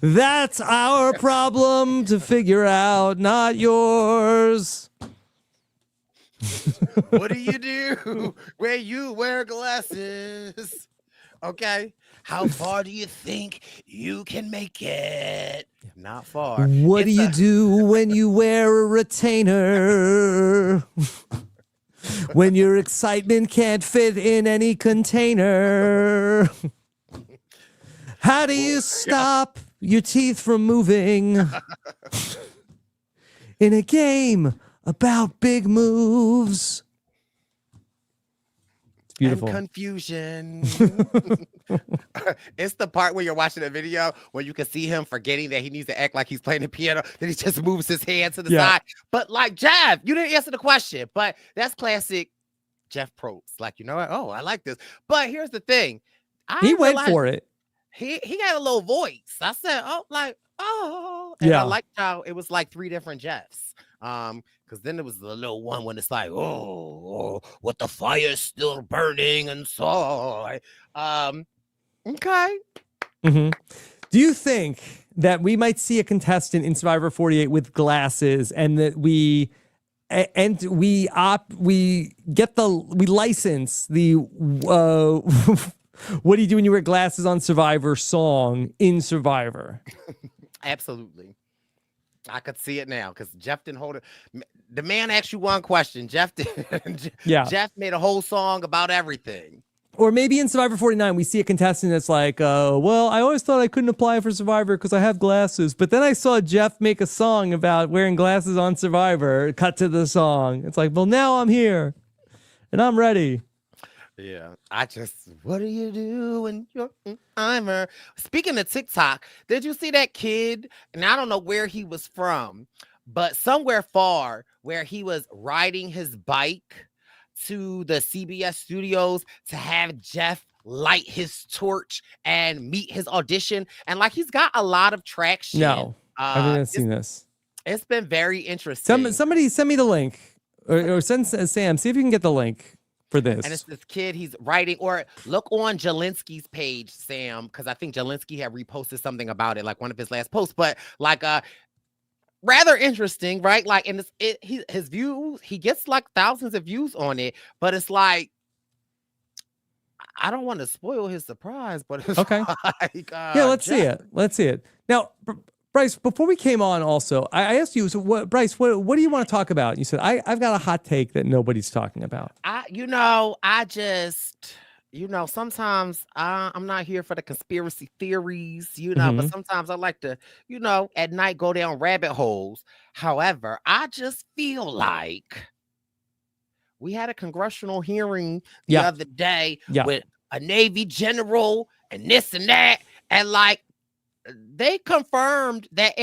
That's our problem to figure out, not yours. What do you do when you wear glasses? Okay. How far do you think you can make it? Not far. What do you do when you wear a retainer? When your excitement can't fit in any container? How do you stop your teeth from moving in a game about big moves? It's beautiful. And confusion. It's the part where you're watching a video where you can see him forgetting that he needs to act like he's playing the piano. Then he just moves his hand to the side. But like, Jeff, you didn't answer the question. But that's classic Jeff Probst. Like, you know what? Oh, I like this. But here's the thing. He went for it. He got a little voice. I said, and Yeah. I liked how it was like 3 different Jeffs. Because then there was the little one when it's like, what the fire's still burning inside. Okay. Mm-hmm. Do you think that we might see a contestant in Survivor 48 with glasses, and that we license the what do you do when you wear glasses on Survivor song in Survivor? Absolutely. I could see it now because Jeff didn't hold it. The man asked you one question. Jeff did. Yeah. Jeff made a whole song about everything. Or maybe in Survivor 49, we see a contestant that's like, well, I always thought I couldn't apply for Survivor because I have glasses. But then I saw Jeff make a song about wearing glasses on Survivor, cut to the song. It's like, well, now I'm here and I'm ready. Yeah. What do you do when you're timer? Speaking of TikTok, did you see that kid? And I don't know where he was from, but somewhere far where he was riding his bike to the CBS studios to have Jeff light his torch and meet his audition. And like, he's got a lot of traction. No, I haven't seen this. It's been very interesting. Somebody send me the link or send Sam, see if you can get the link for this. And it's this kid, he's writing, or look on Jelinski's page, Sam, because I think Jelinski had reposted something about it, like one of his last posts, but like, rather interesting, right? Like, and his views, he gets like thousands of views on it, but it's like, I don't want to spoil his surprise, but it's okay. like, yeah, let's see it. Let's see it. Now, Brice, before we came on, also, I asked you, so Brice, what do you want to talk about? You said, I've got a hot take that nobody's talking about. Sometimes I'm not here for the conspiracy theories, Mm-hmm. but sometimes I like to, at night go down rabbit holes. However, I just feel like we had a congressional hearing the other day with a Navy general and this and that, and like they confirmed that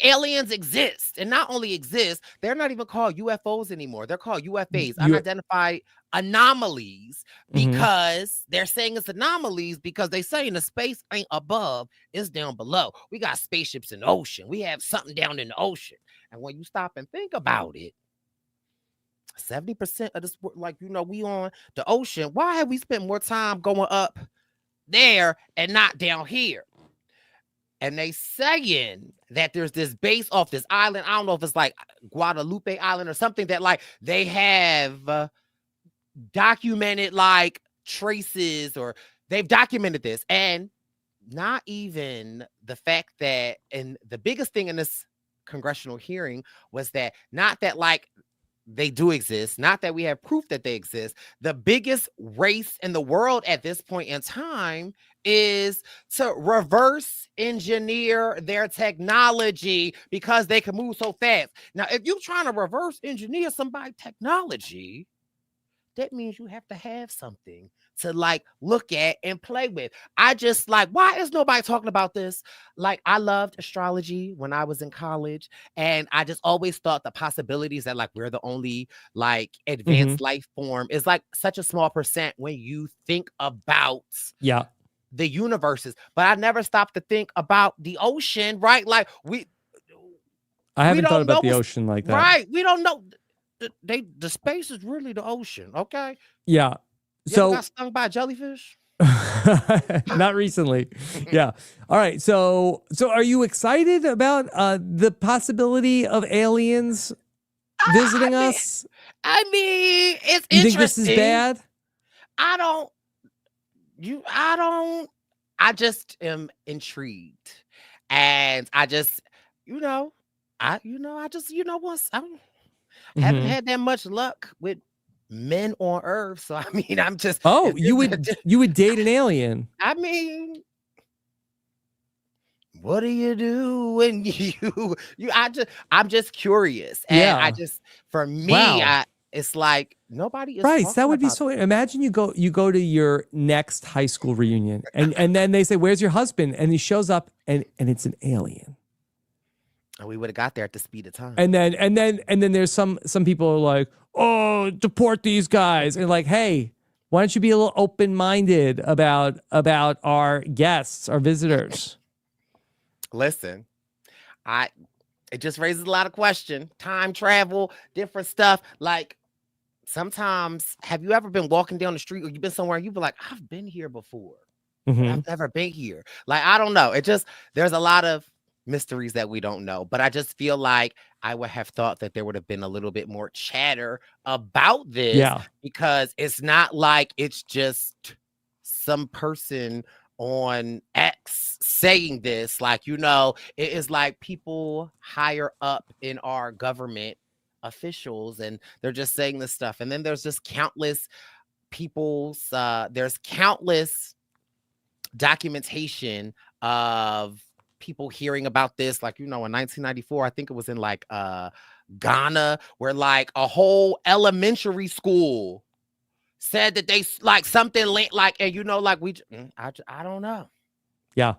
aliens exist, and not only exist, they're not even called UFOs anymore. They're called UFAs, unidentified anomalies, because they're saying it's anomalies because they saying the space ain't above, it's down below. We got spaceships in the ocean. We have something down in the ocean. And when you stop and think about it, 70% of this, we on the ocean. Why have we spent more time going up there and not down here? And they saying that there's this base off this island. I don't know if it's like Guadalupe Island or something, that like they have documented like traces, or they've documented this. And not even the fact that, and the biggest thing in this congressional hearing was that not that like they do exist, not that we have proof that they exist. The biggest race in the world at this point in time is to reverse engineer their technology because they can move so fast. Now, if you're trying to reverse engineer somebody's technology, that means you have to have something to like look at and play with. I just like, why is nobody talking about this? Like, I loved astrology when I was in college, and I just always thought the possibilities that like we're the only like advanced life form is like such a small percent when you think about the universes. But I never stopped to think about the ocean, right? Like I haven't thought about the ocean like that. Right. We don't know. The space is really the ocean, okay? Yeah. You ever got stung by a jellyfish? Not recently. Yeah. All right. So are you excited about the possibility of aliens visiting us? I mean, it's you interesting. Think this is bad? I just am intrigued. And I just, haven't had that much luck with men on Earth, so I mean, I'm just. Oh, you would date an alien? I mean, what do you do when I'm just curious, and for me, it's like nobody is. Brice, that would be so. Imagine you go to your next high school reunion, and then they say, "Where's your husband?" And he shows up, and it's an alien. And we would have got there at the speed of time. And then there's some people are like, oh, deport these guys. And like, hey, why don't you be a little open-minded about our guests, our visitors? Listen, it just raises a lot of questions. Time travel, different stuff. Like, sometimes, have you ever been walking down the street, or you've been somewhere and you've been like, I've been here before. I've never been here. Like, I don't know. There's a lot of mysteries that we don't know, but I just feel like I would have thought that there would have been a little bit more chatter about this, because it's not like it's just some person on X saying this. Like, it is like people higher up in our government officials, and they're just saying this stuff. And then there's just countless there's countless documentation of people hearing about this, like, in 1994, I think it was in like Ghana, where like a whole elementary school said that they like something like, and like I don't know. Yeah.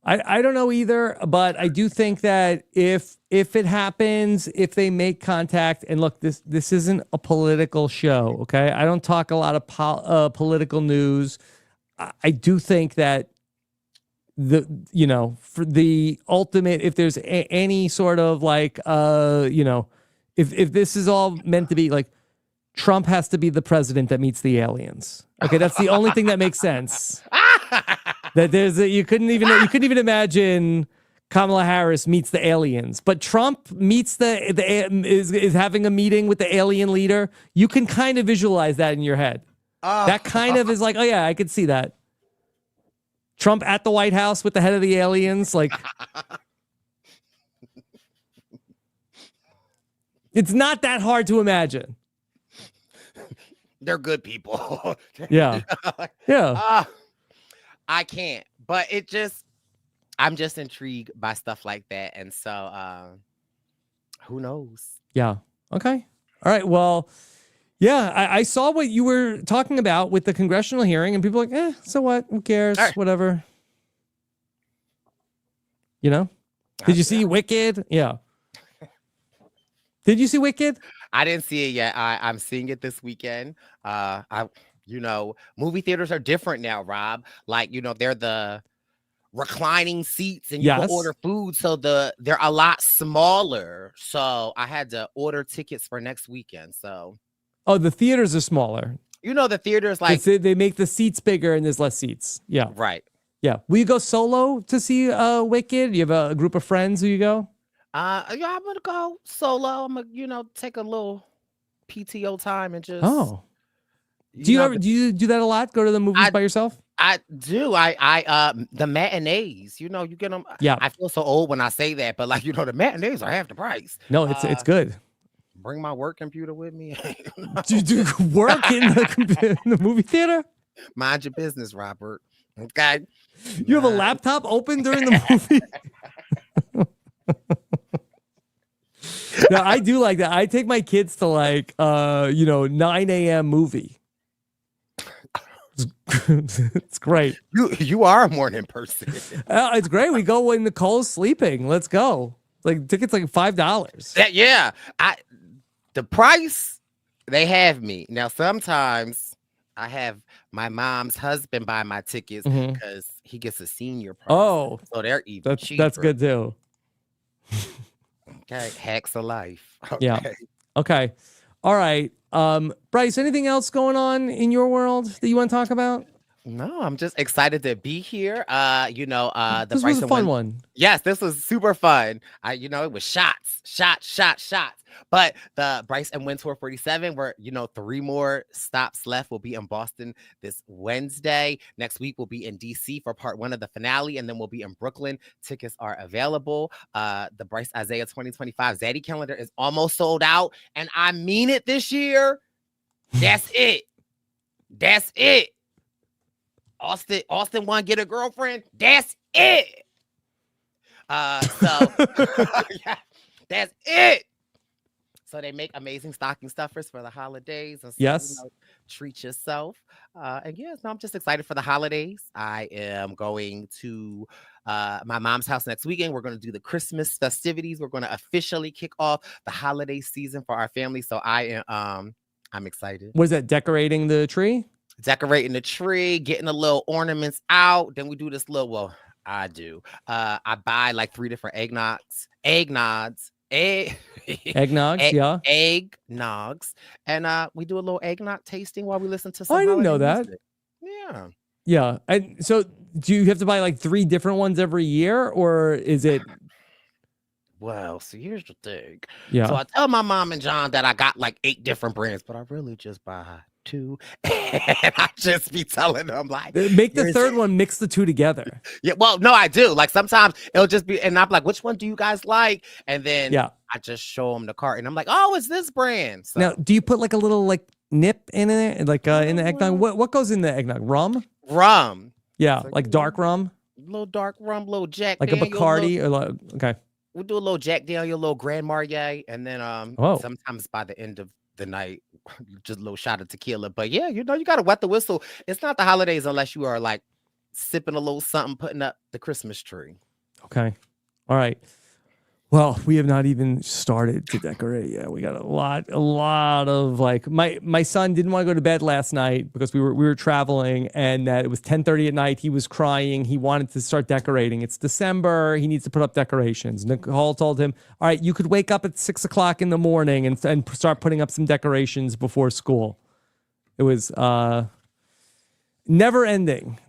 I don't know either, but I do think that if it happens, if they make contact, and look, this isn't a political show, okay? I don't talk a lot of political news. I do think that for the ultimate, if there's any sort of like, if this is all meant to be like, Trump has to be the president that meets the aliens. Okay, that's the only thing that makes sense. That you couldn't even imagine Kamala Harris meets the aliens, but Trump meets is having a meeting with the alien leader. You can kind of visualize that in your head. That kind of is like, oh yeah, I could see that. Trump at the White House with the head of the aliens, like, It's not that hard to imagine. They're good people. Yeah. Yeah. I can't, but I'm just intrigued by stuff like that. And so, who knows? Yeah. Okay. All right. Well, yeah, I saw what you were talking about with the congressional hearing, and people are like, so what? Who cares? All right. Whatever. You know? Did you see Wicked? Yeah. Did you see Wicked? I didn't see it yet. I'm seeing it this weekend. Movie theaters are different now, Rob. Like, they're the reclining seats and you can order food. So they're a lot smaller. So I had to order tickets for next weekend. So the theaters are smaller. The theaters like they make the seats bigger and there's less seats. Yeah. Right. Yeah. Will you go solo to see Wicked? You have a group of friends who you go? I'm gonna go solo. I'm gonna, take a little PTO time and just. Oh. Do you do that a lot? Go to the movies by yourself? I do. The matinees. You get them. Yeah. I feel so old when I say that, but the matinees are half the price. No, it's good. Bring my work computer with me. Do you work in the movie theater? Mind your business, Robert. Okay. You have a laptop open during the movie? No, I do like that. I take my kids to 9 a.m. movie. It's great. You are a morning person. It's great. We go when Nicole's sleeping. Let's go. Tickets $5. Yeah. The price, they have me. Now, sometimes I have my mom's husband buy my tickets because he gets a senior price. Oh. So they're even cheaper. That's good too. Okay. Hacks of life. Okay. Yeah. Okay. All right. Brice, anything else going on in your world that you want to talk about? No, I'm just excited to be here. The this Brice was a fun one. Yes, this was super fun. It was shots. But the Brice and Win Tour 47, where 3 more stops left. Will be in Boston this Wednesday. Next week we'll be in DC for part 1 of the finale, and then we'll be in Brooklyn. Tickets are available. The Brice Izyah 2025 Zaddy calendar is almost sold out, and I mean it this year. That's it. That's it. Austin want to get a girlfriend. That's it. Yeah, that's it. So they make amazing stocking stuffers for the holidays. And so, yes. Treat yourself. And yes, I'm just excited for the holidays. I am going to my mom's house next weekend. We're going to do the Christmas festivities. We're going to officially kick off the holiday season for our family. So I'm excited. Was that decorating the tree? Decorating the tree, getting the little ornaments out. Then we do this little, I do. I buy 3 different eggnogs. Eggnogs, yeah. Eggnogs. And we do a little eggnog tasting while we listen to some I didn't know that. music. Yeah. Yeah. And so do you have to buy 3 different ones every year, or is it? Well, so here's the thing. Yeah. So I tell my mom and John that I got 8 different brands, but I really just buy 2. And I just be telling them make the third one, mix the 2 together. Yeah, well, no, I do. Sometimes it'll just be, and I'm like, which one do you guys like? And then I just show them the cart, and I'm like, oh, it's this brand. So, now, do you put a little nip in it, in the eggnog? What goes in the eggnog? Rum. Yeah, dark rum. Little dark rum, little Jack, a Bacardi, okay. We'll do a little Jack Daniel, little Grand Marnier, and then sometimes by the end of the night, just a little shot of tequila. But yeah, you got to wet the whistle. It's not the holidays unless you are sipping a little something, putting up the Christmas tree. Okay. All right. Well, we have not even started to decorate yet. We got a lot of my son didn't want to go to bed last night because we were traveling, and that it was 10:30 at night. He was crying. He wanted to start decorating. It's December. He needs to put up decorations. Nicole told him, all right, you could wake up at 6 o'clock in the morning and start putting up some decorations before school. It was never ending.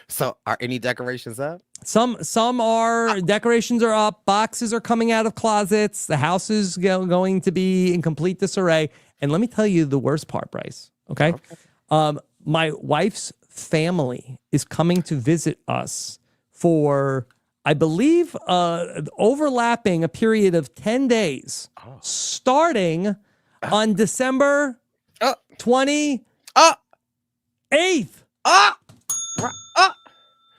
So are any decorations up? Some are. Decorations are up. Boxes are coming out of closets. The house is going to be in complete disarray. And let me tell you the worst part, Brice. Okay. My wife's family is coming to visit us for, I believe, overlapping a period of 10 days. Oh starting on December 28th.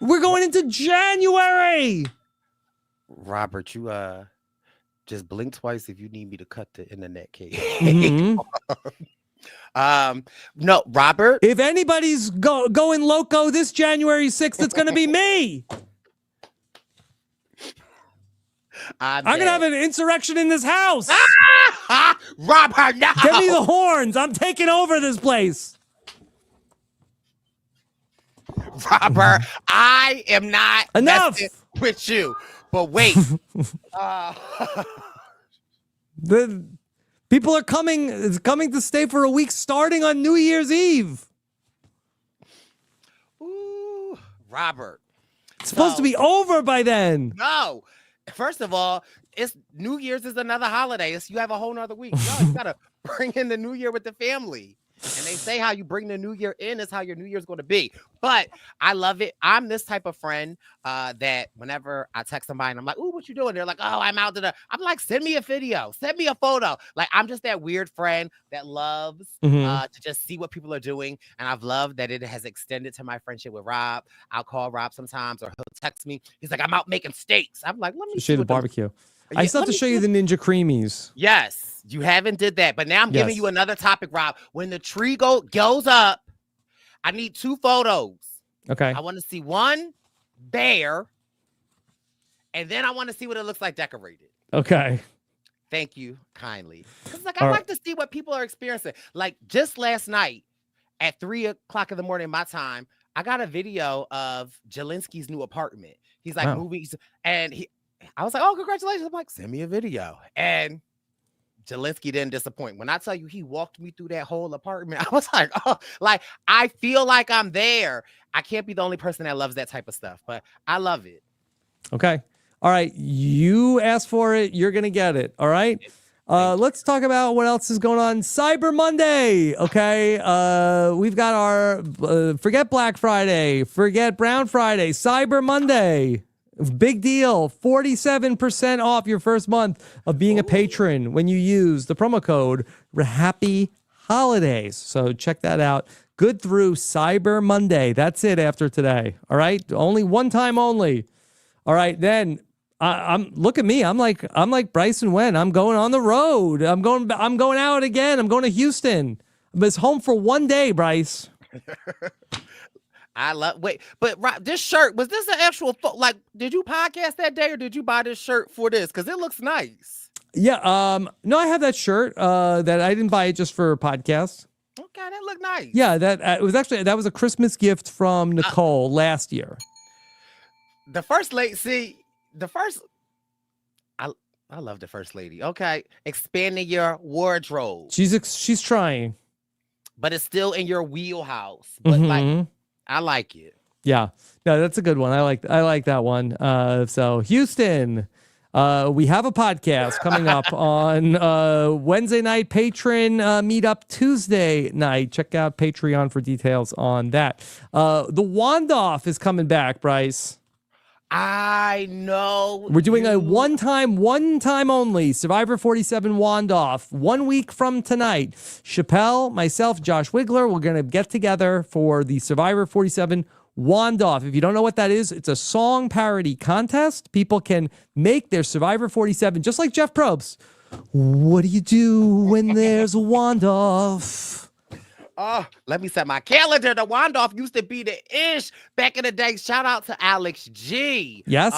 We're going into January. Robert, you just blink twice if you need me to cut the internet cable. No, Robert. If anybody's going loco this January 6th, it's going to be me. I'm going to have an insurrection in this house. Robert, no. Give me the horns. I'm taking over this place. Robert, I am not enough with you. But wait. The people are coming to stay for a week starting on New Year's Eve. Ooh, Robert. It's supposed to be over by then. No. First of all, it's New Year's is another holiday. You have a whole nother week. No, you gotta bring in the New Year with the family. And they say how you bring the New Year in is how your New Year's going to be. But I love it. I'm this type of friend that whenever I text somebody and I'm like, "Ooh, what you doing?" They're like, "Oh, I'm out to the." I'm like, "Send me a video. Send me a photo." Like, I'm just that weird friend that loves to just see what people are doing. And I've loved that it has extended to my friendship with Rob. I'll call Rob sometimes or he'll text me. He's like, "I'm out making steaks." I'm like, "Let me show you the barbecue." I still have to show you the Ninja Creamies. Yes, you haven't did that. But now I'm giving you another topic, Rob. When the tree goes up, I need 2 photos. Okay. I want to see one bare, and then I want to see what it looks like decorated. Okay. Thank you kindly. Because I like to see what people are experiencing. Like just last night at 3:00 in the morning, my time, I got a video of Jelinski's new apartment. He's like movies, and I was like, "Oh, congratulations!" I'm like, "Send me a video." And Jelinski didn't disappoint. When I tell you he walked me through that whole apartment, I was like, "Oh, like I feel like I'm there." I can't be the only person that loves that type of stuff, but I love it. Okay. All right. You asked for it. You're gonna get it. All right. Let's talk about what else is going on. Cyber Monday. Okay. We've got our forget Black Friday, forget Brown Friday, Cyber Monday. Big deal. 47% off your first month of being a patron when you use the promo code Happy Holidays. So check that out. Good through Cyber Monday. That's it after today. All right. Only one time only. All right. Then I'm look at me. I'm like Brice and Wen. I'm going on the road. I'm going out again. I'm going to Houston. I was home for one day, Brice. But this shirt, was this an actual like, did you podcast that day or did you buy this shirt for this? Because it looks nice. Yeah. No, I have that shirt that I didn't buy it just for a podcast. Okay, that looked nice. Yeah, that was a Christmas gift from Nicole last year. The first lady, I love the first lady. Okay, expanding your wardrobe. She's trying, but it's still in your wheelhouse. But like, I like it. Yeah, no, that's a good one. I like that one. So Houston, we have a podcast coming up on Wednesday night. Patron meetup Tuesday night. Check out Patreon for details on that. The Wand-Off is coming back, Brice. I know. We're doing a one time only Survivor 47 Wand-Off 1 week from tonight. Chappell, myself, Josh Wigler, we're going to get together for the Survivor 47 Wand-Off. If you don't know what that is, it's a song parody contest. People can make their Survivor 47, just like Jeff Probst. What do you do when there's a Wand-Off? Oh, let me set my calendar. The Wand-Off used to be the ish back in the day. Shout out to Alex G. Yes.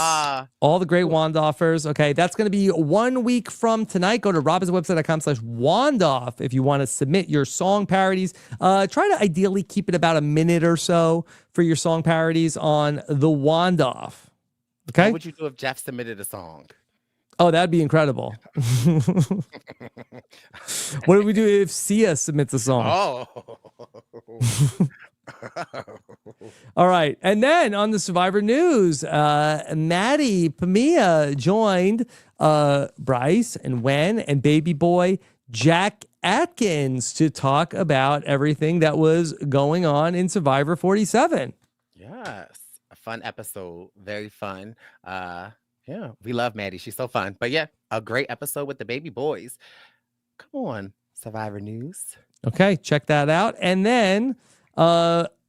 All the great Wand-Offers. Okay, that's going to be 1 week from tonight. Go to robinswebsite.com/Wand-Off if you want to submit your song parodies. Try to ideally keep it about a minute or so for your song parodies on the Wand-Off. Okay. What would you do if Jeff submitted a song? Oh, that'd be incredible. What do we do if Sia submits a song? Oh. All right. And then on the Survivor News, Maddie Pamia joined Brice and Wen and baby boy Jack Atkins to talk about everything that was going on in Survivor 47. Yes. A fun episode. Very fun. Yeah, we love Maddie. She's so fun. But yeah, a great episode with the baby boys. Come on, Survivor News. Okay, check that out. And then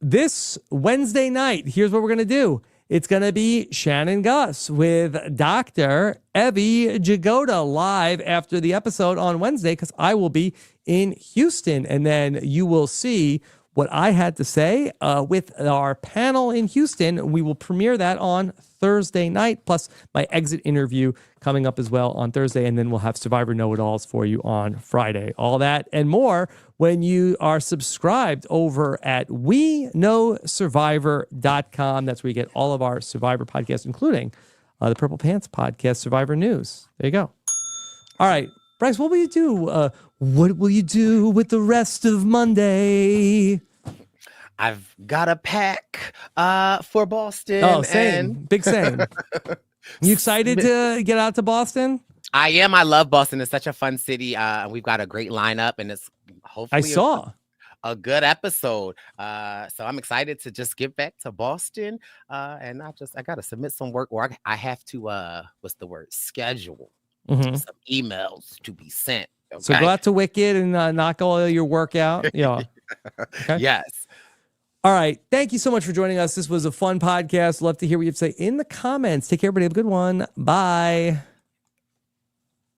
this Wednesday night, here's what we're going to do. It's going to be Shannon Gus with Dr. Evie Jagoda live after the episode on Wednesday, because I will be in Houston. And then you will see what I had to say with our panel in Houston. We will premiere that on Thursday night, plus my exit interview coming up as well on Thursday. And then we'll have Survivor Know-It-Alls for you on Friday. All that and more when you are subscribed over at WeKnowSurvivor.com. That's where you get all of our Survivor podcasts, including the Purple Pants podcast, Survivor News. There you go. All right, Brice, what will you do? What will you do with the rest of Monday? I've got a pack for Boston. Oh, same. Big same. You excited to get out to Boston? I am. I love Boston. It's such a fun city. We've got a great lineup, and it's hopefully I saw a good episode. So I'm excited to just get back to Boston. And I got to submit some work, or I have to, schedule some emails to be sent. Okay? So go out to Wicked and knock all your work out. Yeah. Okay. Yes. All right. Thank you so much for joining us. This was a fun podcast. Love to hear what you have to say in the comments. Take care, everybody. Have a good one. Bye.